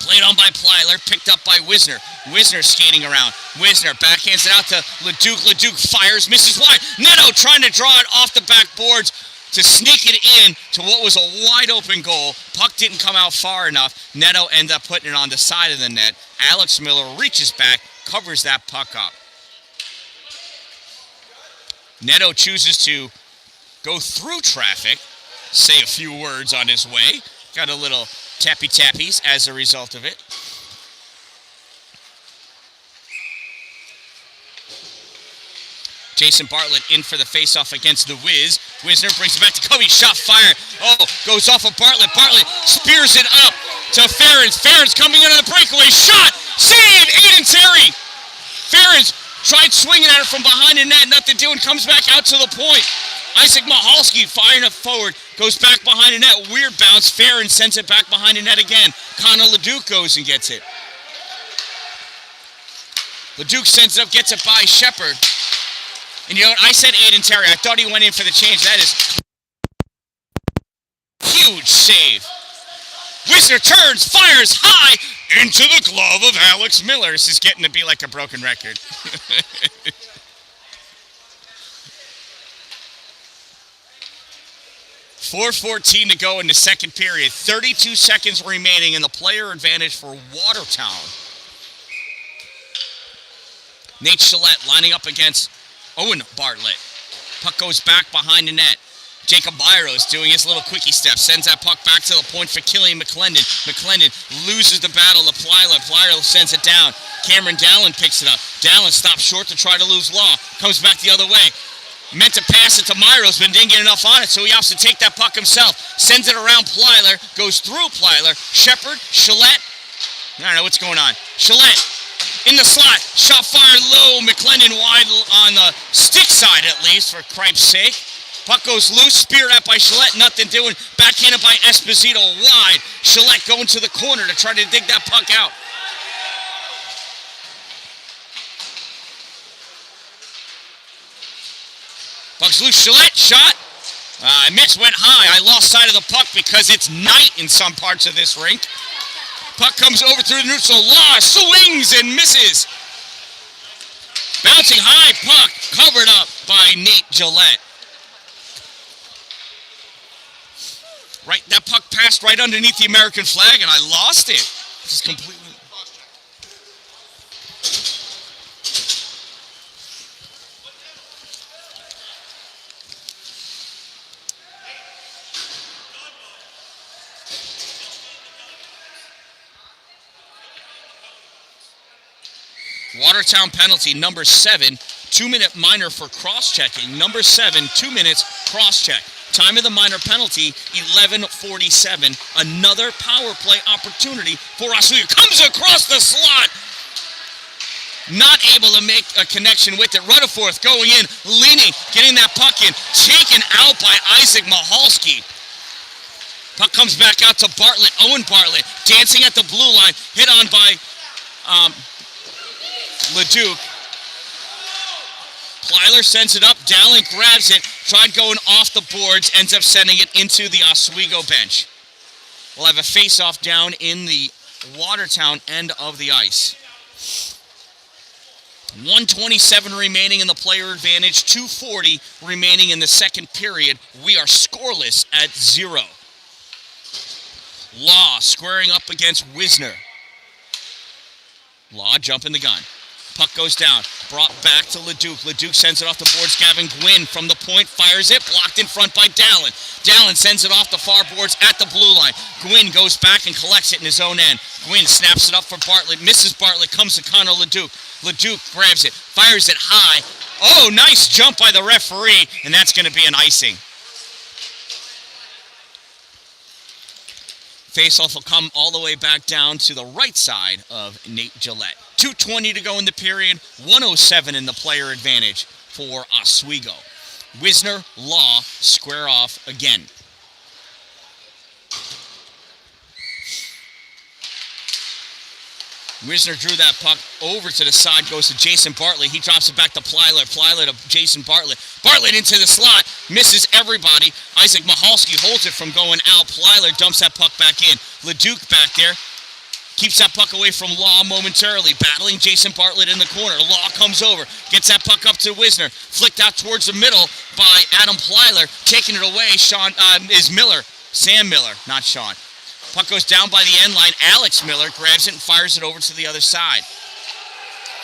Played on by Plyler, picked up by Wisner. Wisner skating around. Wisner backhands it out to Leduc. Leduc fires, misses wide. Neto trying to draw it off the backboards to sneak it in to what was a wide open goal. Puck didn't come out far enough. Neto ended up putting it on the side of the net. Alex Miller reaches back, covers that puck up. Neto chooses to go through traffic, say a few words on his way. Got a little tappy-tappies as a result of it. Jason Bartlett in for the face-off against the Wiz. Wisner brings it back to Covey. Shot fired. Oh, goes off of Bartlett. Bartlett spears it up to Ferentz. Ferentz coming into the breakaway. Shot! Save! Aiden Terry! Ferentz tried swinging at it from behind the net. Nothing doing. Comes back out to the point. Isaac Mahalski firing it forward. Goes back behind the net. Weird bounce. Ferentz sends it back behind the net again. Connor Leduc goes and gets it. Leduc sends it up. Gets it by Shepard. And you know what? I said Aiden Terry. I thought he went in for the change. That is huge save. Wisner turns, fires high into the glove of Alex Miller. This is getting to be like a broken record. 4:14 to go in the second period. 32 seconds remaining in the player advantage for Watertown. Nate Gillette lining up against Owen Bartlett. Puck goes back behind the net. Jacob Byros doing his little quickie step. Sends that puck back to the point for Killian McClendon. McClendon loses the battle to Plyler. Plyler sends it down. Cameron Dallin picks it up. Dallin stops short to try to lose Law. Comes back the other way. Meant to pass it to Myros, but didn't get enough on it, so he has to take that puck himself. Sends it around Plyler. Goes through Plyler. Shepard, Gillette. I don't know what's going on. Gillette in the slot. Shot fired low. McClendon wide on the stick side at least, for Cripe's sake. Puck goes loose, speared out by Gillette, nothing doing. Backhanded by Esposito wide. Gillette going to the corner to try to dig that puck out. Puck's loose, Gillette, shot. Mitch went high. I lost sight of the puck because it's night in some parts of this rink. Puck comes over through the neutral. Law swings and misses. Bouncing high puck, covered up by Nate Gillette. Right, that puck passed right underneath the American flag, and I lost it. Just completely. Watertown penalty, number 7, 2-minute minor for cross-checking. Number 7, 2 minutes, cross-check. Time of the minor penalty, 11:47. Another power play opportunity for Oswego. Comes across the slot. Not able to make a connection with it. Rutherford going in, leaning, getting that puck in. Taken out by Isaac Mahalski. Puck comes back out to Bartlett. Owen Bartlett dancing at the blue line. Hit on by Leduc. Plyler sends it up. Dallin grabs it. Tried going off the boards. Ends up sending it into the Oswego bench. We'll have a face-off down in the Watertown end of the ice. 1:27 remaining in the player advantage. 2:40 remaining in the second period. We are scoreless at 0. Law squaring up against Wisner. Law jumping the gun. Puck goes down. Brought back to Leduc. Leduc sends it off the boards. Gavin Gwynn from the point fires it. Blocked in front by Dallin. Dallin sends it off the far boards at the blue line. Gwynn goes back and collects it in his own end. Gwynn snaps it up for Bartlett. Misses Bartlett. Comes to Connor Leduc. Leduc grabs it. Fires it high. Oh, nice jump by the referee. And that's going to be an icing. Faceoff will come all the way back down to the right side of Nate Gillette. 2:20 to go in the period. 1:07 in the player advantage for Oswego. Wisner, Law square off again. Wisner drew that puck over to the side, goes to Jason Bartlett. He drops it back to Plyler. Plyler to Jason Bartlett. Bartlett into the slot, misses everybody. Isaac Mahalski holds it from going out. Plyler dumps that puck back in. Leduc back there, keeps that puck away from Law momentarily, battling Jason Bartlett in the corner. Law comes over, gets that puck up to Wisner, flicked out towards the middle by Adam Plyler. Taking it away, is Miller. Sam Miller, not Sean. Puck goes down by the end line. Alex Miller grabs it and fires it over to the other side.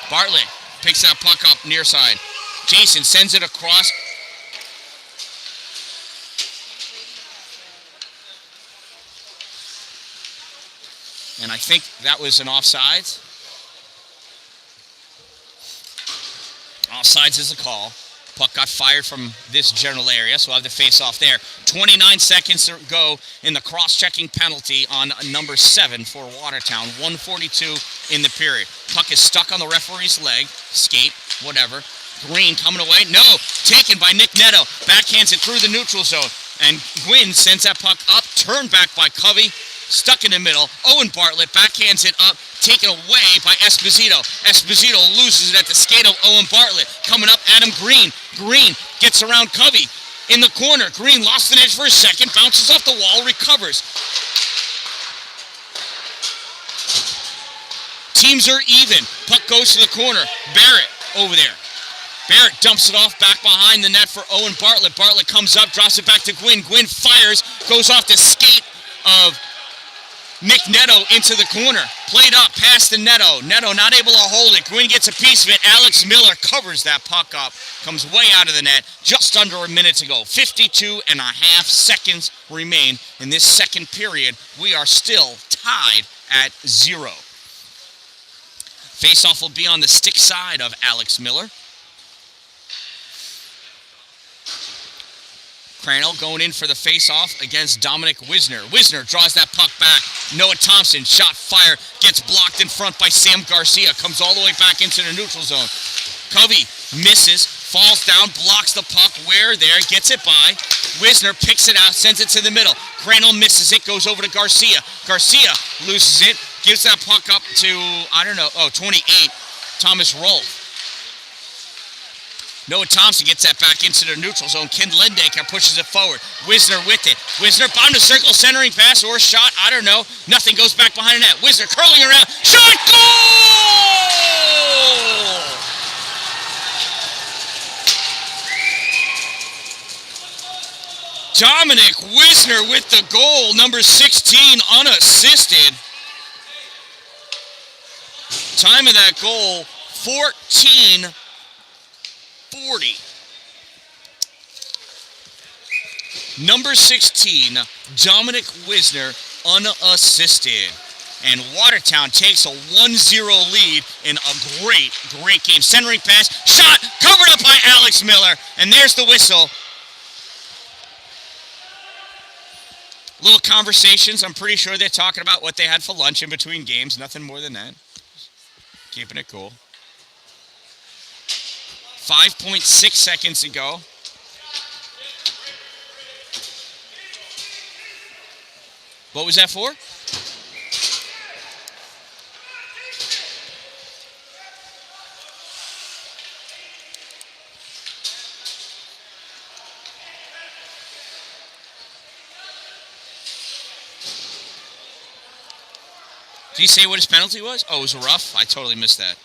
Bartlett picks that puck up near side. Jason sends it across. And I think that was an offsides. Offsides is a call. Puck got fired from this general area, so we'll have the face-off there. 29 seconds to go in the cross-checking penalty on number 7 for Watertown. 1:42 in the period. Puck is stuck on the referee's leg. Skate, whatever. Green coming away. No! Taken by Nick Netto. Backhands it through the neutral zone. And Gwynn sends that puck up. Turned back by Covey. Stuck in the middle. Owen Bartlett backhands it up. Taken away by Esposito. Esposito loses it at the skate of Owen Bartlett. Coming up, Adam Green. Green gets around Covey in the corner. Green lost an edge for a second. Bounces off the wall. Recovers. Teams are even. Puck goes to the corner. Barrett over there. Barrett dumps it off back behind the net for Owen Bartlett. Bartlett comes up, drops it back to Gwynn. Gwynn fires, goes off the skate of Nick Neto into the corner. Played up past the Neto. Neto not able to hold it. Gwynn gets a piece of it. Alex Miller covers that puck up. Comes way out of the net. Just under a minute to go. 52 and a half seconds remain in this second period. We are still tied at 0. Faceoff will be on the stick side of Alex Miller. Crandall going in for the face-off against Dominic Wisner. Wisner draws that puck back. Noah Thompson, shot fire, gets blocked in front by Sam Garcia. Comes all the way back into the neutral zone. Covey misses, falls down, blocks the puck. Where there, gets it by. Wisner picks it out, sends it to the middle. Crandall misses it, goes over to Garcia. Garcia loses it, gives that puck up to, 28, Thomas Rolfe. Noah Thompson gets that back into the neutral zone. Ken Lendecker pushes it forward. Wisner with it. Wisner bottom to circle, centering pass or shot. I don't know. Nothing goes back behind the net. Wisner curling around. Shot! Goal! Dominic Wisner with the goal. Number 16 unassisted. Time of that goal, 14:40. Number 16, Dominic Wisner, unassisted. And Watertown takes a 1-0 lead in a great game. Centering pass, shot, covered up by Alex Miller. And there's the whistle. Little conversations. I'm pretty sure they're talking about what they had for lunch in between games. Nothing more than that. Keeping it cool. 5.6 seconds to go. What was that for? Did he say what his penalty was? Oh, it was rough? I totally missed that.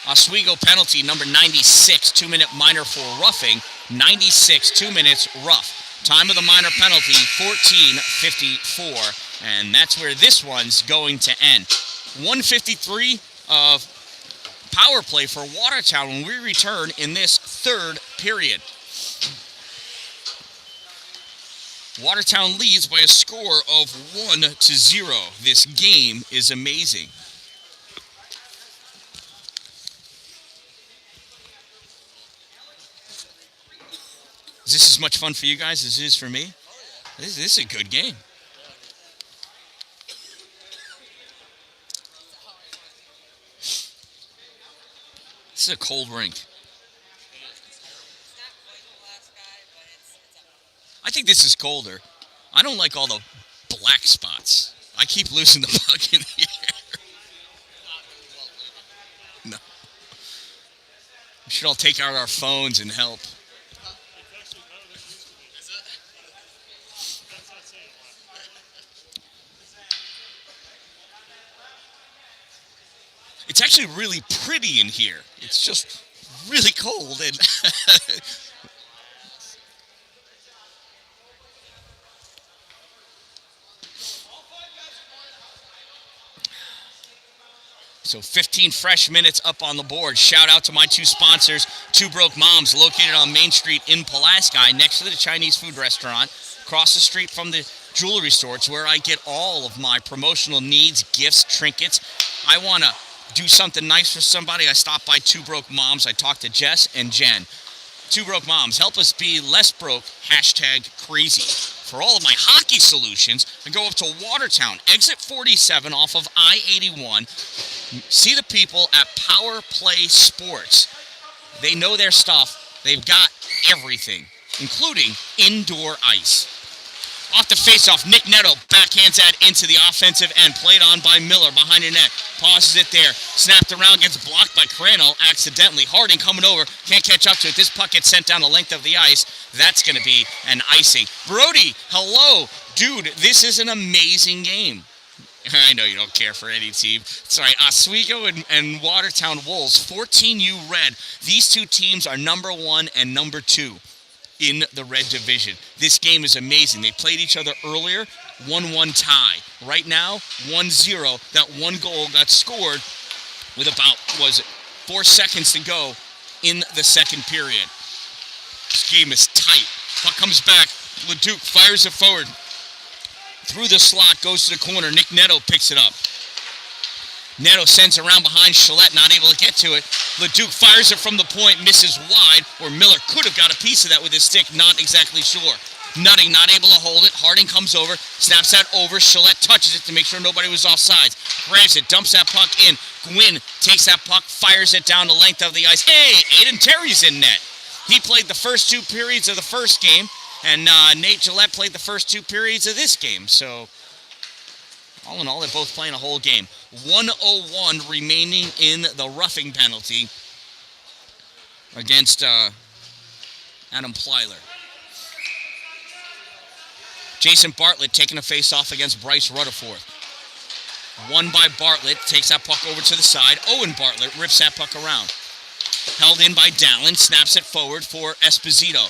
Oswego penalty, number 96, 2-minute minor for roughing. 96, 2 minutes, rough. Time of the minor penalty, 14:54. And that's where this one's going to end. 1:53 of power play for Watertown when we return in this third period. Watertown leads by a score of 1-0. This game is amazing. Is this as much fun for you guys as it is for me? This is a good game. This is a cold rink. I think this is colder. I don't like all the black spots. I keep losing the puck in the air. No. We should all take out our phones and help. It's actually really pretty in here. It's just really cold and so 15 fresh minutes up on the board. Shout out to my two sponsors, Two Broke Moms, located on Main Street in Pulaski, next to the Chinese food restaurant, across the street from the jewelry store. It's where I get all of my promotional needs, gifts, trinkets. I want to do something nice for somebody. I stop by Two Broke Moms. I talk to Jess and Jen. Two Broke Moms, help us be less broke, #crazy. For all of my hockey solutions, I go up to Watertown, exit 47 off of I-81. See the people at Power Play Sports. They know their stuff. They've got everything, including indoor ice. Off the faceoff, Nick Neto backhands that into the offensive end. Played on by Miller behind the net. Pauses it there. Snapped around, gets blocked by Crandall accidentally. Harding coming over, can't catch up to it. This puck gets sent down the length of the ice. That's going to be an icing. Brody, hello. Dude, this is an amazing game. I know you don't care for any team. Sorry, Oswego and Watertown Wolves, 14U red. These two teams are number 1 and number 2 in the red division. This game is amazing. They played each other earlier, 1-1 tie. Right now, 1-0. That one goal got scored with about, 4 seconds to go in the second period. This game is tight. Puck comes back. LeDuc fires it forward. Through the slot, goes to the corner. Nick Neto picks it up. Neto sends it around behind Gillette, not able to get to it. LeDuc fires it from the point, misses wide, or Miller could have got a piece of that with his stick, not exactly sure. Nutting, not able to hold it. Harding comes over, snaps that over. Gillette touches it to make sure nobody was offsides. Grabs it, dumps that puck in. Gwynn takes that puck, fires it down the length of the ice. Hey, Aiden Terry's in net. He played the first 2 periods of the first game, and Nate Gillette played the first 2 periods of this game. So, all in all, they're both playing a whole game. 1:01 remaining in the roughing penalty against Adam Plyler. Jason Bartlett taking a face-off against Bryce Rutherford. Won by Bartlett, takes that puck over to the side. Owen Bartlett rips that puck around. Held in by Dallin, snaps it forward for Esposito.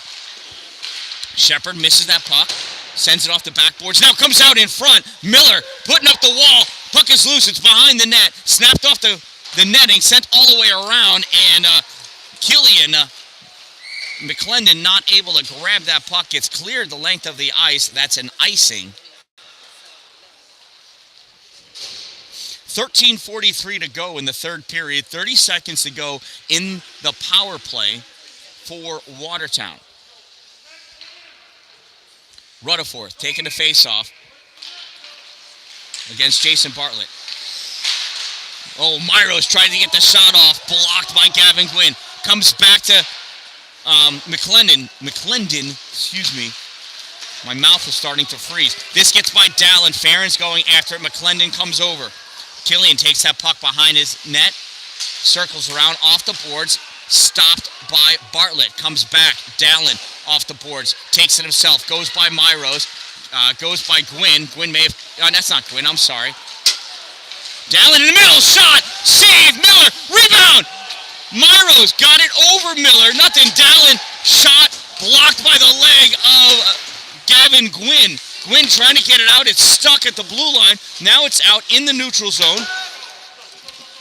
Shepard misses that puck, sends it off the backboards. Now comes out in front. Miller putting up the wall. Puck is loose. It's behind the net. Snapped off the netting, sent all the way around, and Killian McClendon not able to grab that puck. Gets cleared the length of the ice. That's an icing. 13:43 to go in the third period. 30 seconds to go in the power play for Watertown. Rutherford taking the face-off against Jason Bartlett. Oh, Myros trying to get the shot off. Blocked by Gavin Gwynn. Comes back to McClendon, excuse me. My mouth is starting to freeze. This gets by Dallin. Farron's going after it. McClendon comes over. Killian takes that puck behind his net. Circles around off the boards. Stopped by Bartlett. Comes back. Dallin off the boards. Takes it himself. Goes by Myros. Goes by Gwynn. Gwynn may have... that's not Gwynn. I'm sorry. Dallin in the middle. Shot. Save. Miller. Rebound. Myros got it over Miller. Nothing. Dallin. Shot. Blocked by the leg of Gavin Gwynn. Gwynn trying to get it out. It's stuck at the blue line. Now it's out in the neutral zone.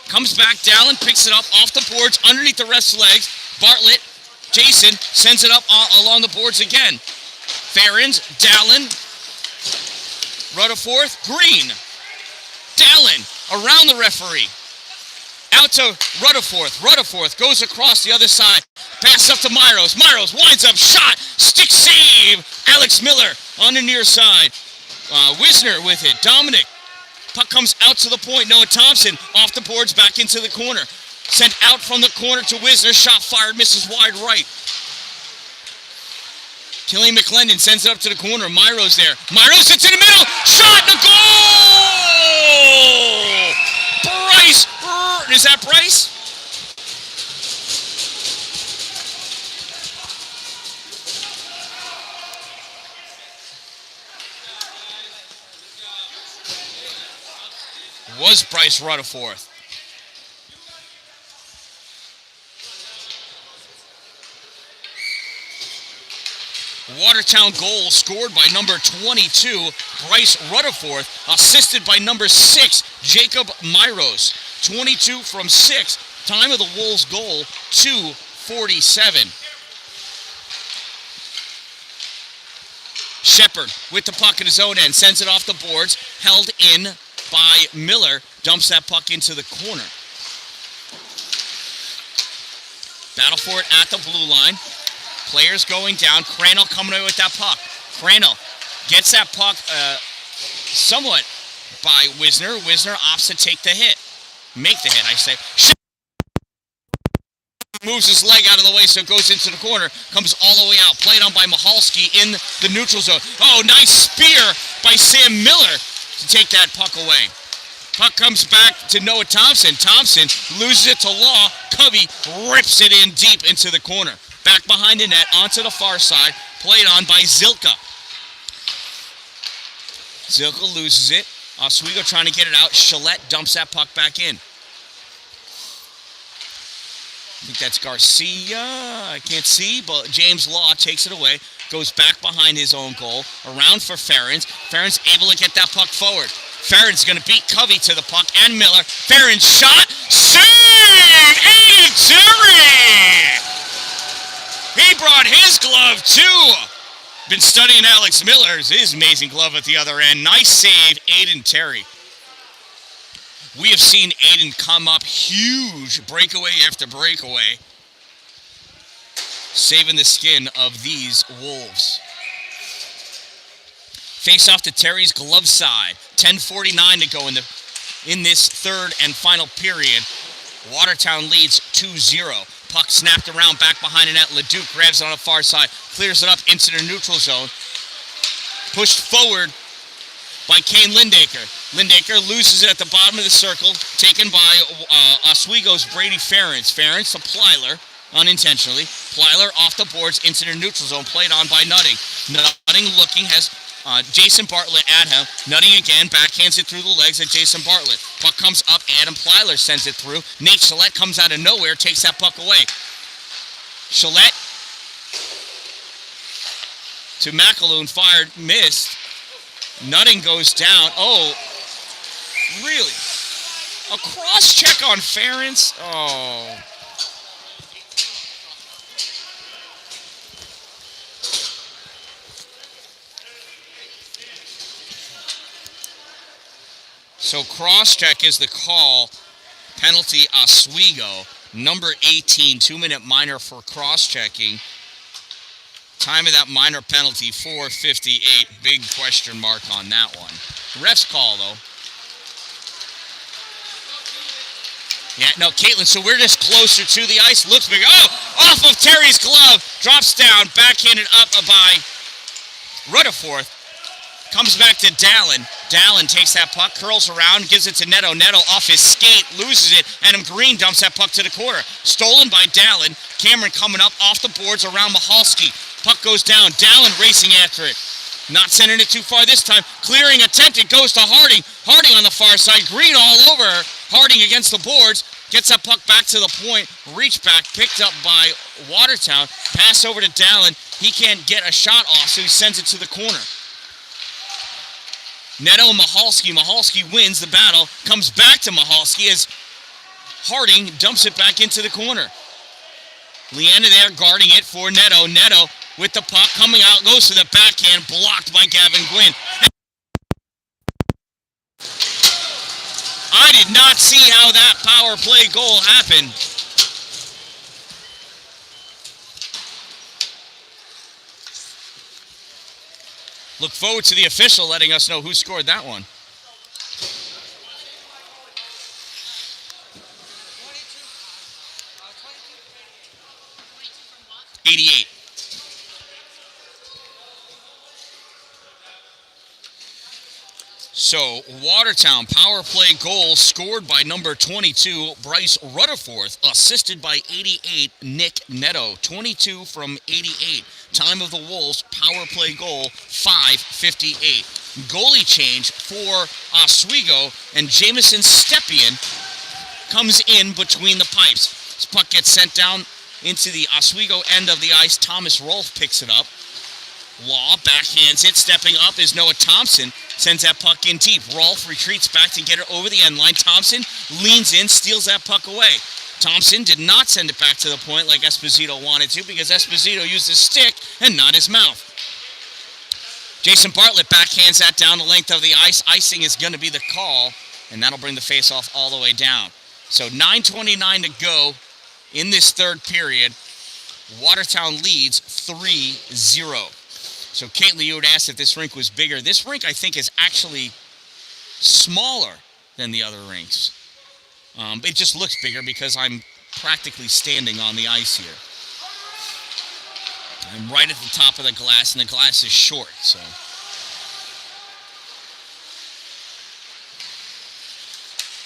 Comes back. Dallin picks it up off the boards underneath the ref's legs. Bartlett, Jason, sends it up along the boards again. Farrens, Dallin, Rutherford, Green. Dallin around the referee. Out to Rutherford. Rutherford goes across the other side. Passes up to Myros. Myros winds up. Shot. Stick save. Alex Miller on the near side. Wisner with it. Dominic. Puck comes out to the point. Noah Thompson off the boards back into the corner. Sent out from the corner to Wisner. Shot fired. Misses wide right. Killian McClendon sends it up to the corner. Myros there. Myros hits in the middle. Shot. The goal. Bryce. Is that Bryce? Was Bryce Rutherford. Watertown goal scored by number 22, Bryce Rutherford, assisted by number 6, Jacob Myros. 22 from 6. Time of the Wolves' goal, 2:47. Shepard with the puck at his own end, sends it off the boards, held in by Miller, dumps that puck into the corner. Battle for it at the blue line. Players going down. Crandall coming away with that puck. Crandall gets that puck somewhat by Wisner. Wisner opts to take the hit. Make the hit, I say. Moves his leg out of the way so it goes into the corner. Comes all the way out. Played on by Mihalski in the neutral zone. Oh, nice spear by Sam Miller to take that puck away. Puck comes back to Noah Thompson. Thompson loses it to Law. Covey rips it in deep into the corner. Back behind the net, onto the far side. Played on by Zilka. Zilka loses it. Oswego trying to get it out. Gillette dumps that puck back in. I think that's Garcia. I can't see, but James Law takes it away. Goes back behind his own goal. Around for Ferens. Ferens able to get that puck forward. Ferens going to beat Covey to the puck and Miller. Ferens shot. Save! Aiden Terry! He brought his glove too. Been studying Alex Miller's, his amazing glove at the other end. Nice save, Aiden Terry. We have seen Aiden come up huge, breakaway after breakaway, saving the skin of these Wolves. Face off to Terry's glove side. 10:49 to go in this third and final period. Watertown leads 2-0. Puck snapped around back behind the net. Leduc grabs it on the far side, clears it up into the neutral zone. Pushed forward by Kane Lindaker. Lindaker loses it at the bottom of the circle, taken by Oswego's Brady Ferens. Ferens to Plyler, unintentionally. Plyler off the boards into the neutral zone, played on by Nutting. Nutting looking, has Jason Bartlett at him. Nutting again, backhands it through the legs at Jason Bartlett. Puck comes up, Adam Plyler sends it through. Nate Gillette comes out of nowhere, takes that puck away. Gillette to McAloon, fired, missed. Nutting goes down. Oh, really? A cross check on Ferens? Oh. So cross-check is the call. Penalty Oswego. Number 18, 2-minute minor for cross-checking. Time of that minor penalty, 4:58. Big question mark on that one. Ref's call, though. Yeah, no, Caitlin, so we're just closer to the ice. Looks big. Oh, off of Terry's glove. Drops down, backhanded up by Rutherford. Comes back to Dallin. Dallin takes that puck, curls around, gives it to Neto. Neto off his skate, loses it. Adam Green dumps that puck to the corner. Stolen by Dallin. Cameron coming up off the boards around Michalski. Puck goes down. Dallin racing after it. Not sending it too far this time. Clearing attempted, goes to Harding. Harding on the far side. Green all over her. Harding against the boards. Gets that puck back to the point. Reach back, picked up by Watertown. Pass over to Dallin. He can't get a shot off, so he sends it to the corner. Neto and Michalski. Michalski wins the battle. Comes back to Michalski as Harding dumps it back into the corner. Leanna there guarding it for Neto. Neto with the puck coming out. Goes to the backhand. Blocked by Gavin Gwynn. I did not see how that power play goal happened. Look forward to the official letting us know who scored that one. 88. So, Watertown power play goal scored by number 22, Bryce Rutherford, assisted by 88, Nick Neto. 22 from 88. Time of the Wolves power play goal, 5:58. Goalie change for Oswego, and Jamison Stepien comes in between the pipes. This puck gets sent down into the Oswego end of the ice. Thomas Rolfe picks it up. Law backhands it. Stepping up is Noah Thompson. Sends that puck in deep. Rolfe retreats back to get it over the end line. Thompson leans in, steals that puck away. Thompson did not send it back to the point like Esposito wanted to because Esposito used his stick and not his mouth. Jason Bartlett backhands that down the length of the ice. Icing is going to be the call, and that'll bring the faceoff all the way down. So 9:29 to go in this third period. Watertown leads 3-0. So, Caitlin, you would ask if this rink was bigger. This rink, I think, is actually smaller than the other rinks. It just looks bigger because I'm practically standing on the ice here. I'm right at the top of the glass, and the glass is short, so.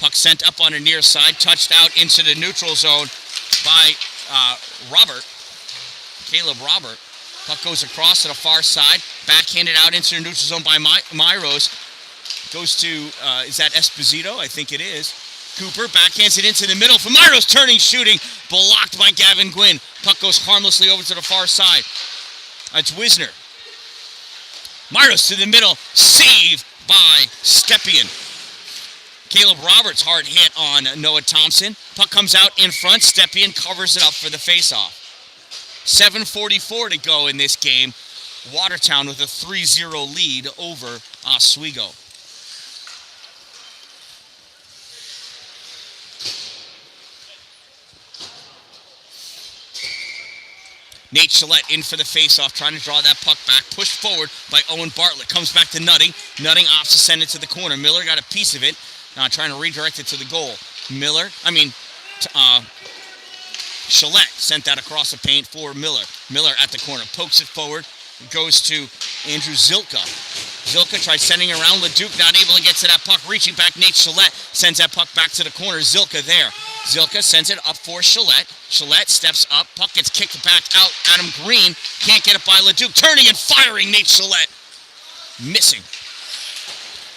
Puck sent up on the near side, touched out into the neutral zone by Caleb Robert. Puck goes across to the far side, backhanded out into the neutral zone by Myros. Goes to, is that Esposito? I think it is. Cooper backhands it into the middle. Famaro's turning, shooting. Blocked by Gavin Gwynn. Puck goes harmlessly over to the far side. It's Wisner. Myros to the middle. Save by Stepien. Caleb Roberts hard hit on Noah Thompson. Puck comes out in front. Stepien covers it up for the faceoff. 7:44 to go in this game. Watertown with a 3-0 lead over Oswego. Nate Gillette in for the faceoff, trying to draw that puck back. Pushed forward by Owen Bartlett. Comes back to Nutting. Nutting opts to send it to the corner. Miller got a piece of it. Now trying to redirect it to the goal. Gillette sent that across the paint for Miller. Miller at the corner. Pokes it forward. Goes to Andrew Zilka. Zilka tries sending it around. Leduc not able to get to that puck. Reaching back, Nate Gillette sends that puck back to the corner. Zilka there. Zilka sends it up for Gillette. Gillette steps up. Puck gets kicked back out. Adam Green can't get it by Leduc. Turning and firing, Nate Gillette. Missing.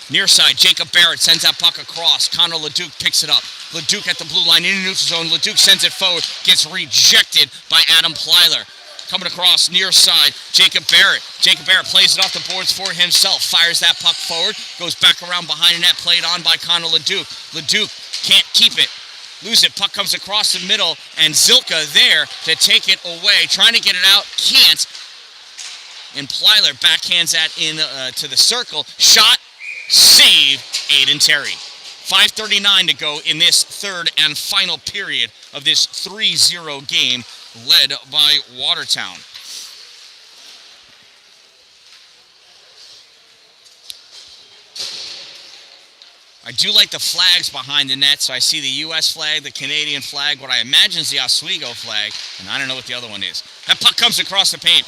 Near side, Jacob Barrett sends that puck across. Connor Leduc picks it up. Leduc at the blue line in the neutral zone. Leduc sends it forward. Gets rejected by Adam Plyler. Coming across near side, Jacob Barrett. Jacob Barrett plays it off the boards for himself. Fires that puck forward. Goes back around behind the net. Played on by Connor Leduc. Leduc can't keep it. Lose it. Puck comes across the middle. And Zilka there to take it away. Trying to get it out. Can't. And Plyler backhands that in to the circle. Shot. Save. Aiden Terry. 5:39 to go in this third and final period of this 3-0 game, led by Watertown. I do like the flags behind the net, so I see the U.S. flag, the Canadian flag, what I imagine is the Oswego flag, and I don't know what the other one is. That puck comes across the paint.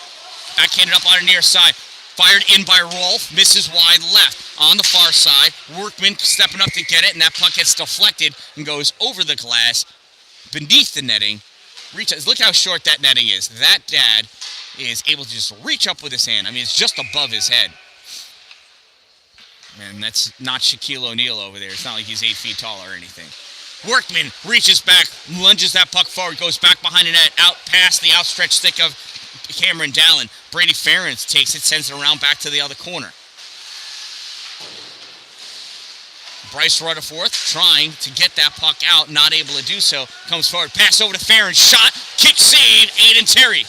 Backhanded up on the near side. Fired in by Rolf, misses wide left. On the far side, Workman stepping up to get it, and that puck gets deflected and goes over the glass, beneath the netting. Look how short that netting is. That dad is able to just reach up with his hand. I mean, it's just above his head. And that's not Shaquille O'Neal over there. It's not like he's 8 feet tall or anything. Workman reaches back, lunges that puck forward, goes back behind the net, out past the outstretched stick of Cameron Dallin. Brady Ferentz takes it, sends it around back to the other corner. Bryce Rutherford trying to get that puck out, not able to do so. Comes forward, pass over to Ferentz, shot, kick, save, Aiden Terry.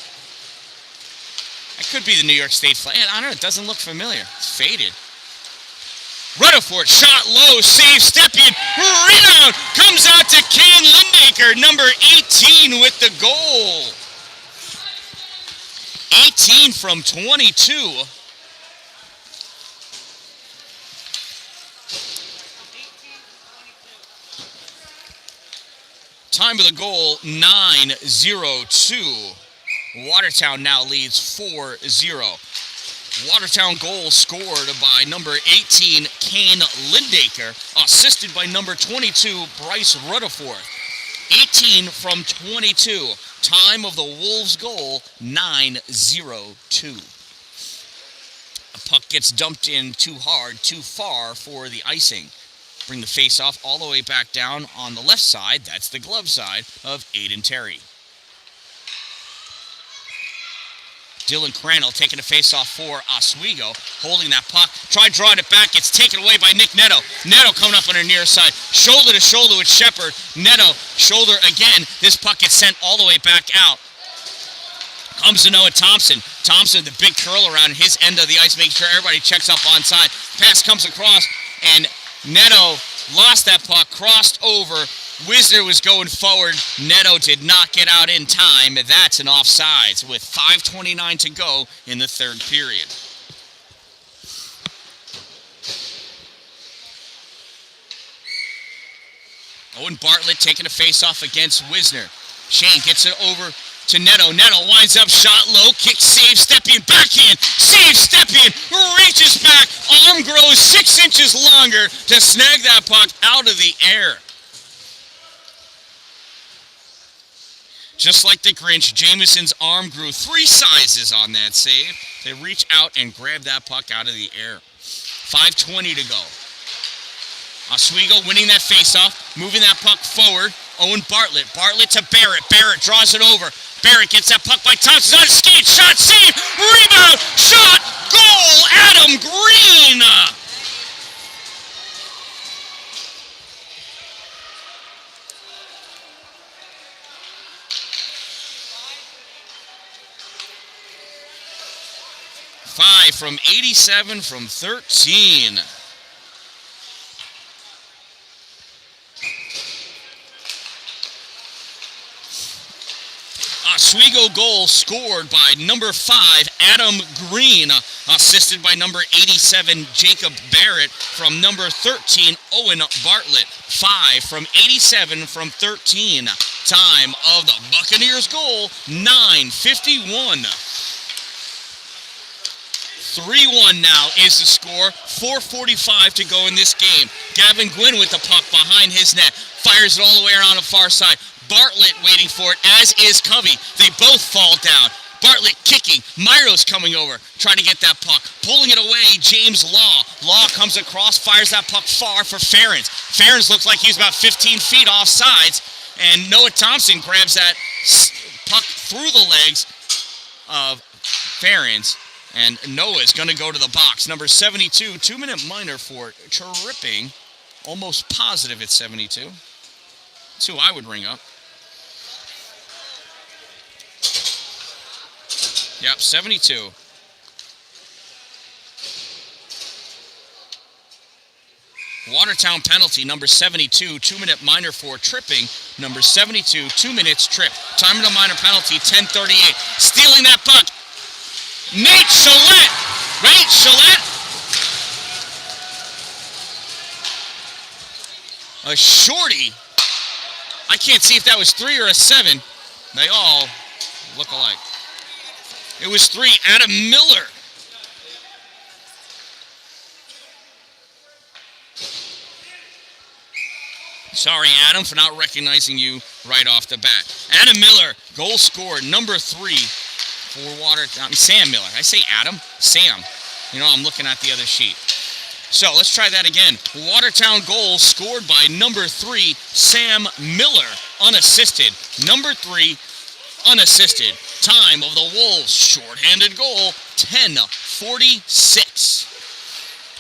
That could be the New York State flag. I don't know, it doesn't look familiar. It's faded. Rutherford, shot low, save, Stepien, rebound, comes out to Kane Lindaker, number 18 with the goal. 18 from 22. Time of the goal, 9:02. Watertown now leads 4-0. Watertown goal scored by number 18, Kane Lindaker, assisted by number 22, Bryce Rutherford. 18 from 22. Time of the Wolves' goal, 9:02. A puck gets dumped in too hard, too far for the icing. Bring the face-off all the way back down on the left side. That's the glove side of Aiden Terry. Dylan Crandall taking a face-off for Oswego, holding that puck. Tried drawing it back. It's taken away by Nick Neto. Neto coming up on her near side. Shoulder to shoulder with Shepard. Neto, shoulder again. This puck gets sent all the way back out. Comes to Noah Thompson. Thompson, the big curl around his end of the ice, making sure everybody checks up on side. Pass comes across, and Neto lost that puck, crossed over. Wisner was going forward. Neto did not get out in time. That's an offsides with 5:29 to go in the third period. Owen Bartlett taking a face-off against Wisner. Shane gets it over to Neto. Neto winds up, shot low, kick, save, Stepien, backhand, save, Stepien, reaches back, arm grows 6 inches longer to snag that puck out of the air. Just like the Grinch, Jameson's arm grew 3 sizes on that save. They reach out and grab that puck out of the air. 5:20 to go. Oswego winning that faceoff, moving that puck forward. Owen Bartlett. Bartlett to Barrett. Barrett draws it over. Barrett gets that puck by Thompson. On his skate. Shot, save, rebound, shot, goal. Adam Green. Five from 87 from 13. Oswego goal scored by number 5, Adam Green, assisted by number 87, Jacob Barrett, from number 13, Owen Bartlett. 5 from 87 from 13. Time of the Buccaneers goal, 9:51. 3-1 now is the score. 4:45 to go in this game. Gavin Gwynn with the puck behind his net. Fires it all the way around the far side. Bartlett waiting for it, as is Covey. They both fall down. Bartlett kicking. Myro's coming over, trying to get that puck. Pulling it away, James Law. Law comes across, fires that puck far for Ferens. Ferens looks like he's about 15 feet off sides, and Noah Thompson grabs that puck through the legs of Ferens. And Noah's going to go to the box. Number 72, 2-minute minor for tripping. Almost positive it's 72. That's who I would ring up. Yep, 72. Watertown penalty, number 72, 2-minute minor for tripping. Number 72, 2 minutes trip. Time of the minor penalty, 10:38. Stealing that puck. Nate Gillette, right? Gillette. A shorty. I can't see if that was 3 or a 7. They all look alike. It was 3. Adam Miller. Sorry, Adam, for not recognizing you right off the bat. Adam Miller, goal scored, number 3. For Watertown. Sam Miller. I say Adam. Sam. You know, I'm looking at the other sheet. So let's try that again. Watertown goal scored by number 3, Sam Miller. Unassisted. Number 3, unassisted. Time of the Wolves. Shorthanded goal. 10:46.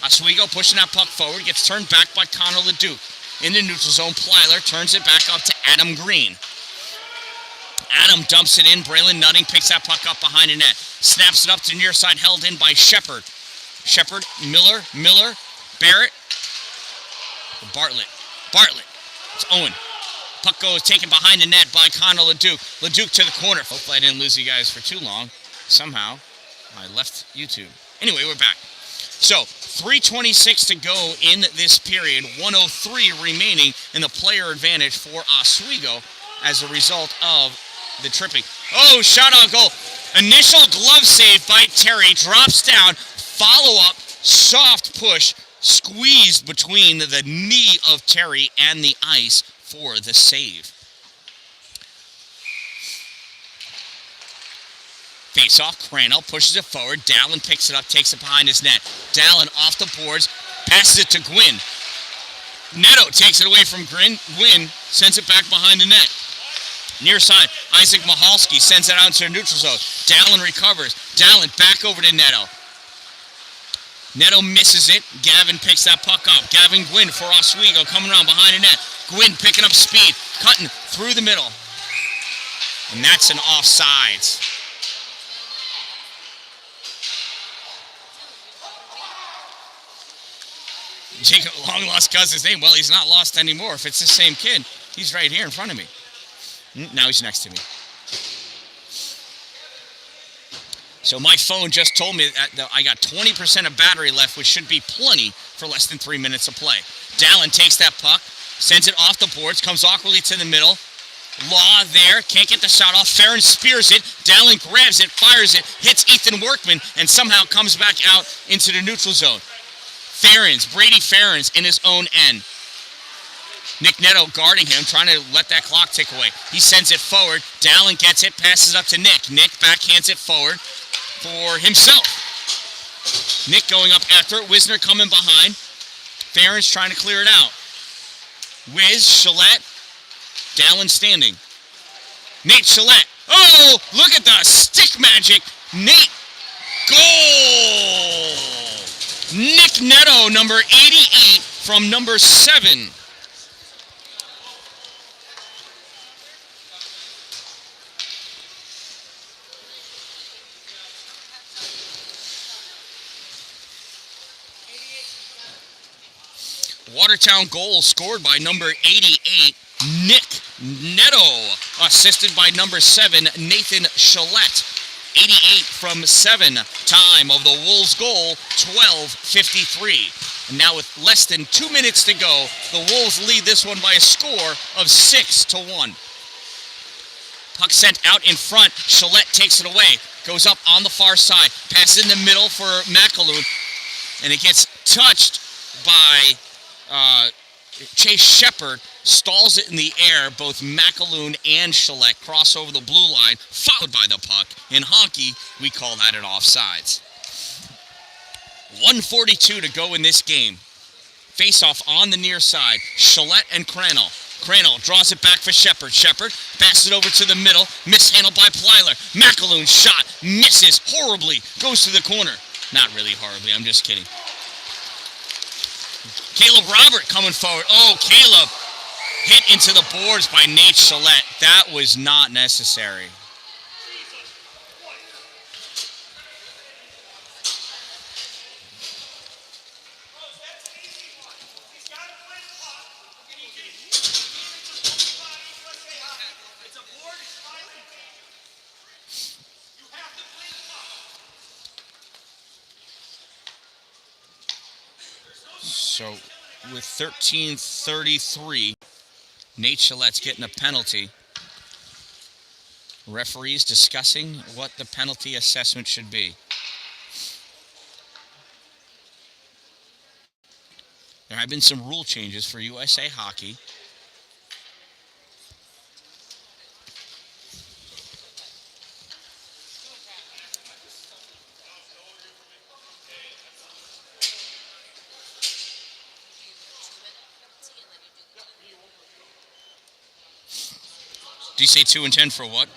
Oswego pushing that puck forward. Gets turned back by Connor LeDuc. In the neutral zone, Plyler turns it back up to Adam Green. Adam dumps it in. Braylon Nutting picks that puck up behind the net. Snaps it up to near side, held in by Shepard. Shepard, Miller, Barrett, Bartlett. It's Owen. Puck goes taken behind the net by Connor LeDuc. LeDuc to the corner. Hopefully I didn't lose you guys for too long. Somehow I left YouTube. Anyway, we're back. So, 3:26 to go in this period. 1:03 remaining in the player advantage for Oswego as a result of the tripping. Oh, shot on goal. Initial glove save by Terry. Drops down. Follow-up. Soft push. Squeezed between the knee of Terry and the ice for the save. Face-off. Crandall pushes it forward. Dallin picks it up. Takes it behind his net. Dallin off the boards. Passes it to Gwynn. Neto takes it away from Gwynn. Sends it back behind the net. Near side, Isaac Mahalski sends it out into the neutral zone. Dallin recovers. Dallin back over to Neto. Neto misses it. Gavin picks that puck up. Gavin Gwynn for Oswego coming around behind the net. Gwynn picking up speed, cutting through the middle. And that's an offsides. Jacob long lost cousin's name. Well, he's not lost anymore. If it's the same kid, he's right here in front of me. Now he's next to me. So my phone just told me that I got 20% of battery left, which should be plenty for less than 3 minutes of play. Dallin takes that puck, sends it off the boards, comes awkwardly to the middle. Law there, can't get the shot off. Ferens spears it. Dallin grabs it, fires it, hits Ethan Workman, and somehow comes back out into the neutral zone. Brady Ferens in his own end. Nick Neto guarding him, trying to let that clock tick away. He sends it forward. Dallin gets it, passes up to Nick. Nick backhands it forward for himself. Nick going up after it. Wisner coming behind. Ferens trying to clear it out. Wiz, Gillette, Dallin standing. Nate Gillette. Oh, look at the stick magic. Nate, goal! Nick Neto, number 88 from number 7. Watertown goal scored by number 88, Nick Neto, assisted by number 7, Nathan Gillette. 88 from 7. Time of the Wolves' goal, 12:53. And now with less than 2 minutes to go, the Wolves lead this one by a score of 6-1. Puck sent out in front. Gillette takes it away. Goes up on the far side. Passes in the middle for McAloon. And it gets touched by Chase Shepard. Stalls it in the air. Both McAloon and Gillette cross over the blue line, followed by the puck. In hockey, we call that an offsides. 1:42 to go in this game. Face-off on the near side. Gillette and Crannell. Crannell draws it back for Shepard. Shepard passes it over to the middle. Mishandled by Plyler. McAloon's shot misses horribly. Goes to the corner. Not really horribly. I'm just kidding. Caleb Robert coming forward. Oh, Caleb hit into the boards by Nate Gillette. That was not necessary. So with 13:33, Nate Gillette's getting a penalty. Referees discussing what the penalty assessment should be. There have been some rule changes for USA Hockey. Do you say 2 and 10 for what?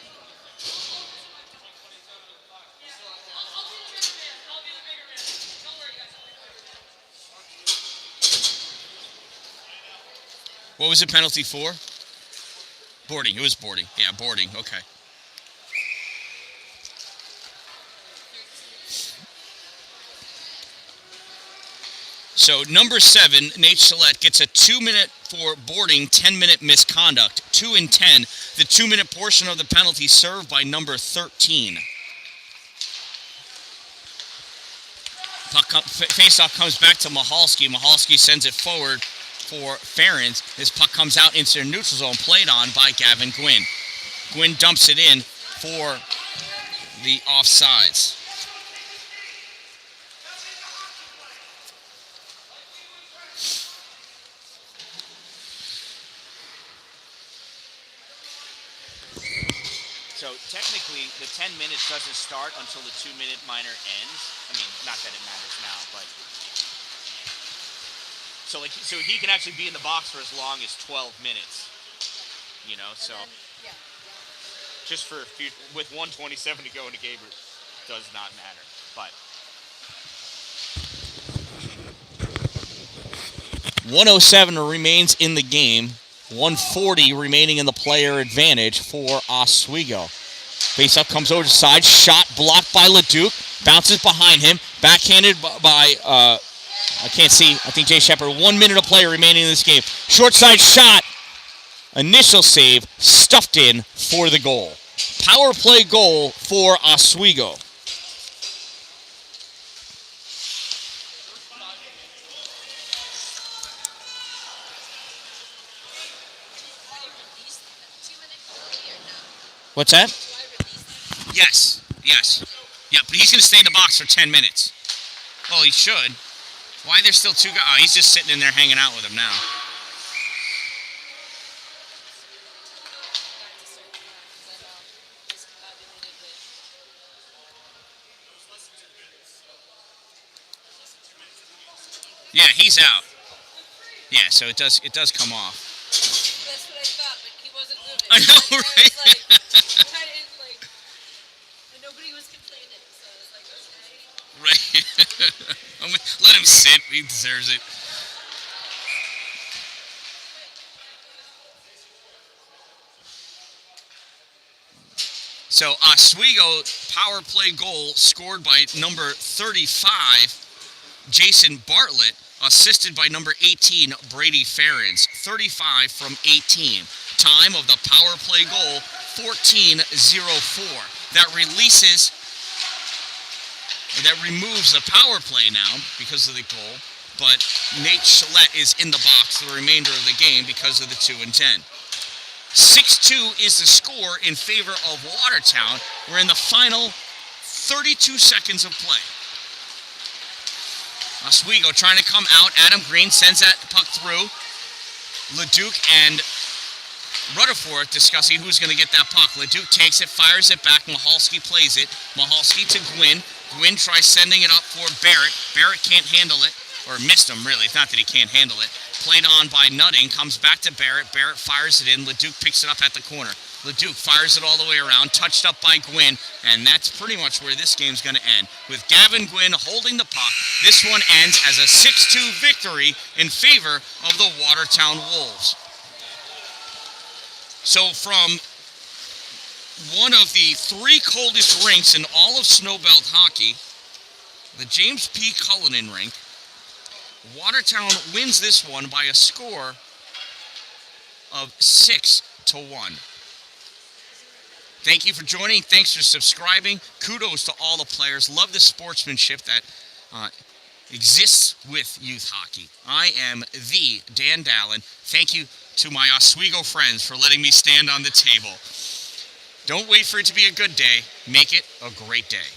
What was the penalty for? Boarding. It was boarding. Yeah, boarding. Okay. So number 7, Nate Gillette gets a 2-minute for boarding, 10-minute misconduct. 2 and 10. The 2-minute portion of the penalty served by number 13. Faceoff comes back to Mahalski. Mahalski sends it forward for Ferens. This puck comes out into the neutral zone, played on by Gavin Gwynn. Gwynn dumps it in for the offsides. So technically, the 10 minutes doesn't start until the 2-minute minor ends. I mean, not that it matters now, but so he can actually be in the box for as long as 12 minutes. You know, so Yeah. just for with 1:27 to go in the game, it does not matter. But 1:07 remains in the game. 1:40 remaining in the player advantage for Oswego. Faceoff comes over to the side. Shot blocked by Leduc. Bounces behind him. Backhanded by, I can't see. I think Jay Shepard. 1 minute of play remaining in this game. Short side shot. Initial save. Stuffed in for the goal. Power play goal for Oswego. What's that? Yes. Yeah, but he's going to stay in the box for 10 minutes. Well, he should. Why there's still 2 guys? Oh, he's just sitting in there hanging out with him now. Yeah, he's out. Yeah, so it does come off. I know, And right? it was like, kind of like, and nobody was complaining, so I was like, okay. Right. Let him sit. He deserves it. So Oswego power play goal scored by number 35, Jason Bartlett, assisted by number 18, Brady Ferens. 35 from 18. Time of the power play goal, 14:04. That removes the power play now because of the goal, but Nate Gillette is in the box for the remainder of the game because of the 2-10. 6-2 is the score in favor of Watertown. We're in the final 32 seconds of play. Oswego trying to come out. Adam Green sends that puck through. Leduc and Rutherford discussing who's going to get that puck. Leduc takes it, fires it back. Mahalski plays it. Mahalski to Gwynn. Gwynn tries sending it up for Barrett. Barrett can't handle it. Or missed him, really. It's not that he can't handle it. Played on by Nutting. Comes back to Barrett. Barrett fires it in. Leduc picks it up at the corner. Leduc fires it all the way around. Touched up by Gwynn. And that's pretty much where this game's going to end. With Gavin Gwynn holding the puck, this one ends as a 6-2 victory in favor of the Watertown Wolves. So from one of the 3 coldest rinks in all of Snowbelt hockey, the James P. Cullinan rink, Watertown wins this one by a score of 6-1. Thank you for joining. Thanks for subscribing. Kudos to all the players. Love the sportsmanship that exists with youth hockey. I am the Dan Dallin. Thank you to my Oswego friends for letting me stand on the table. Don't wait for it to be a good day. Make it a great day.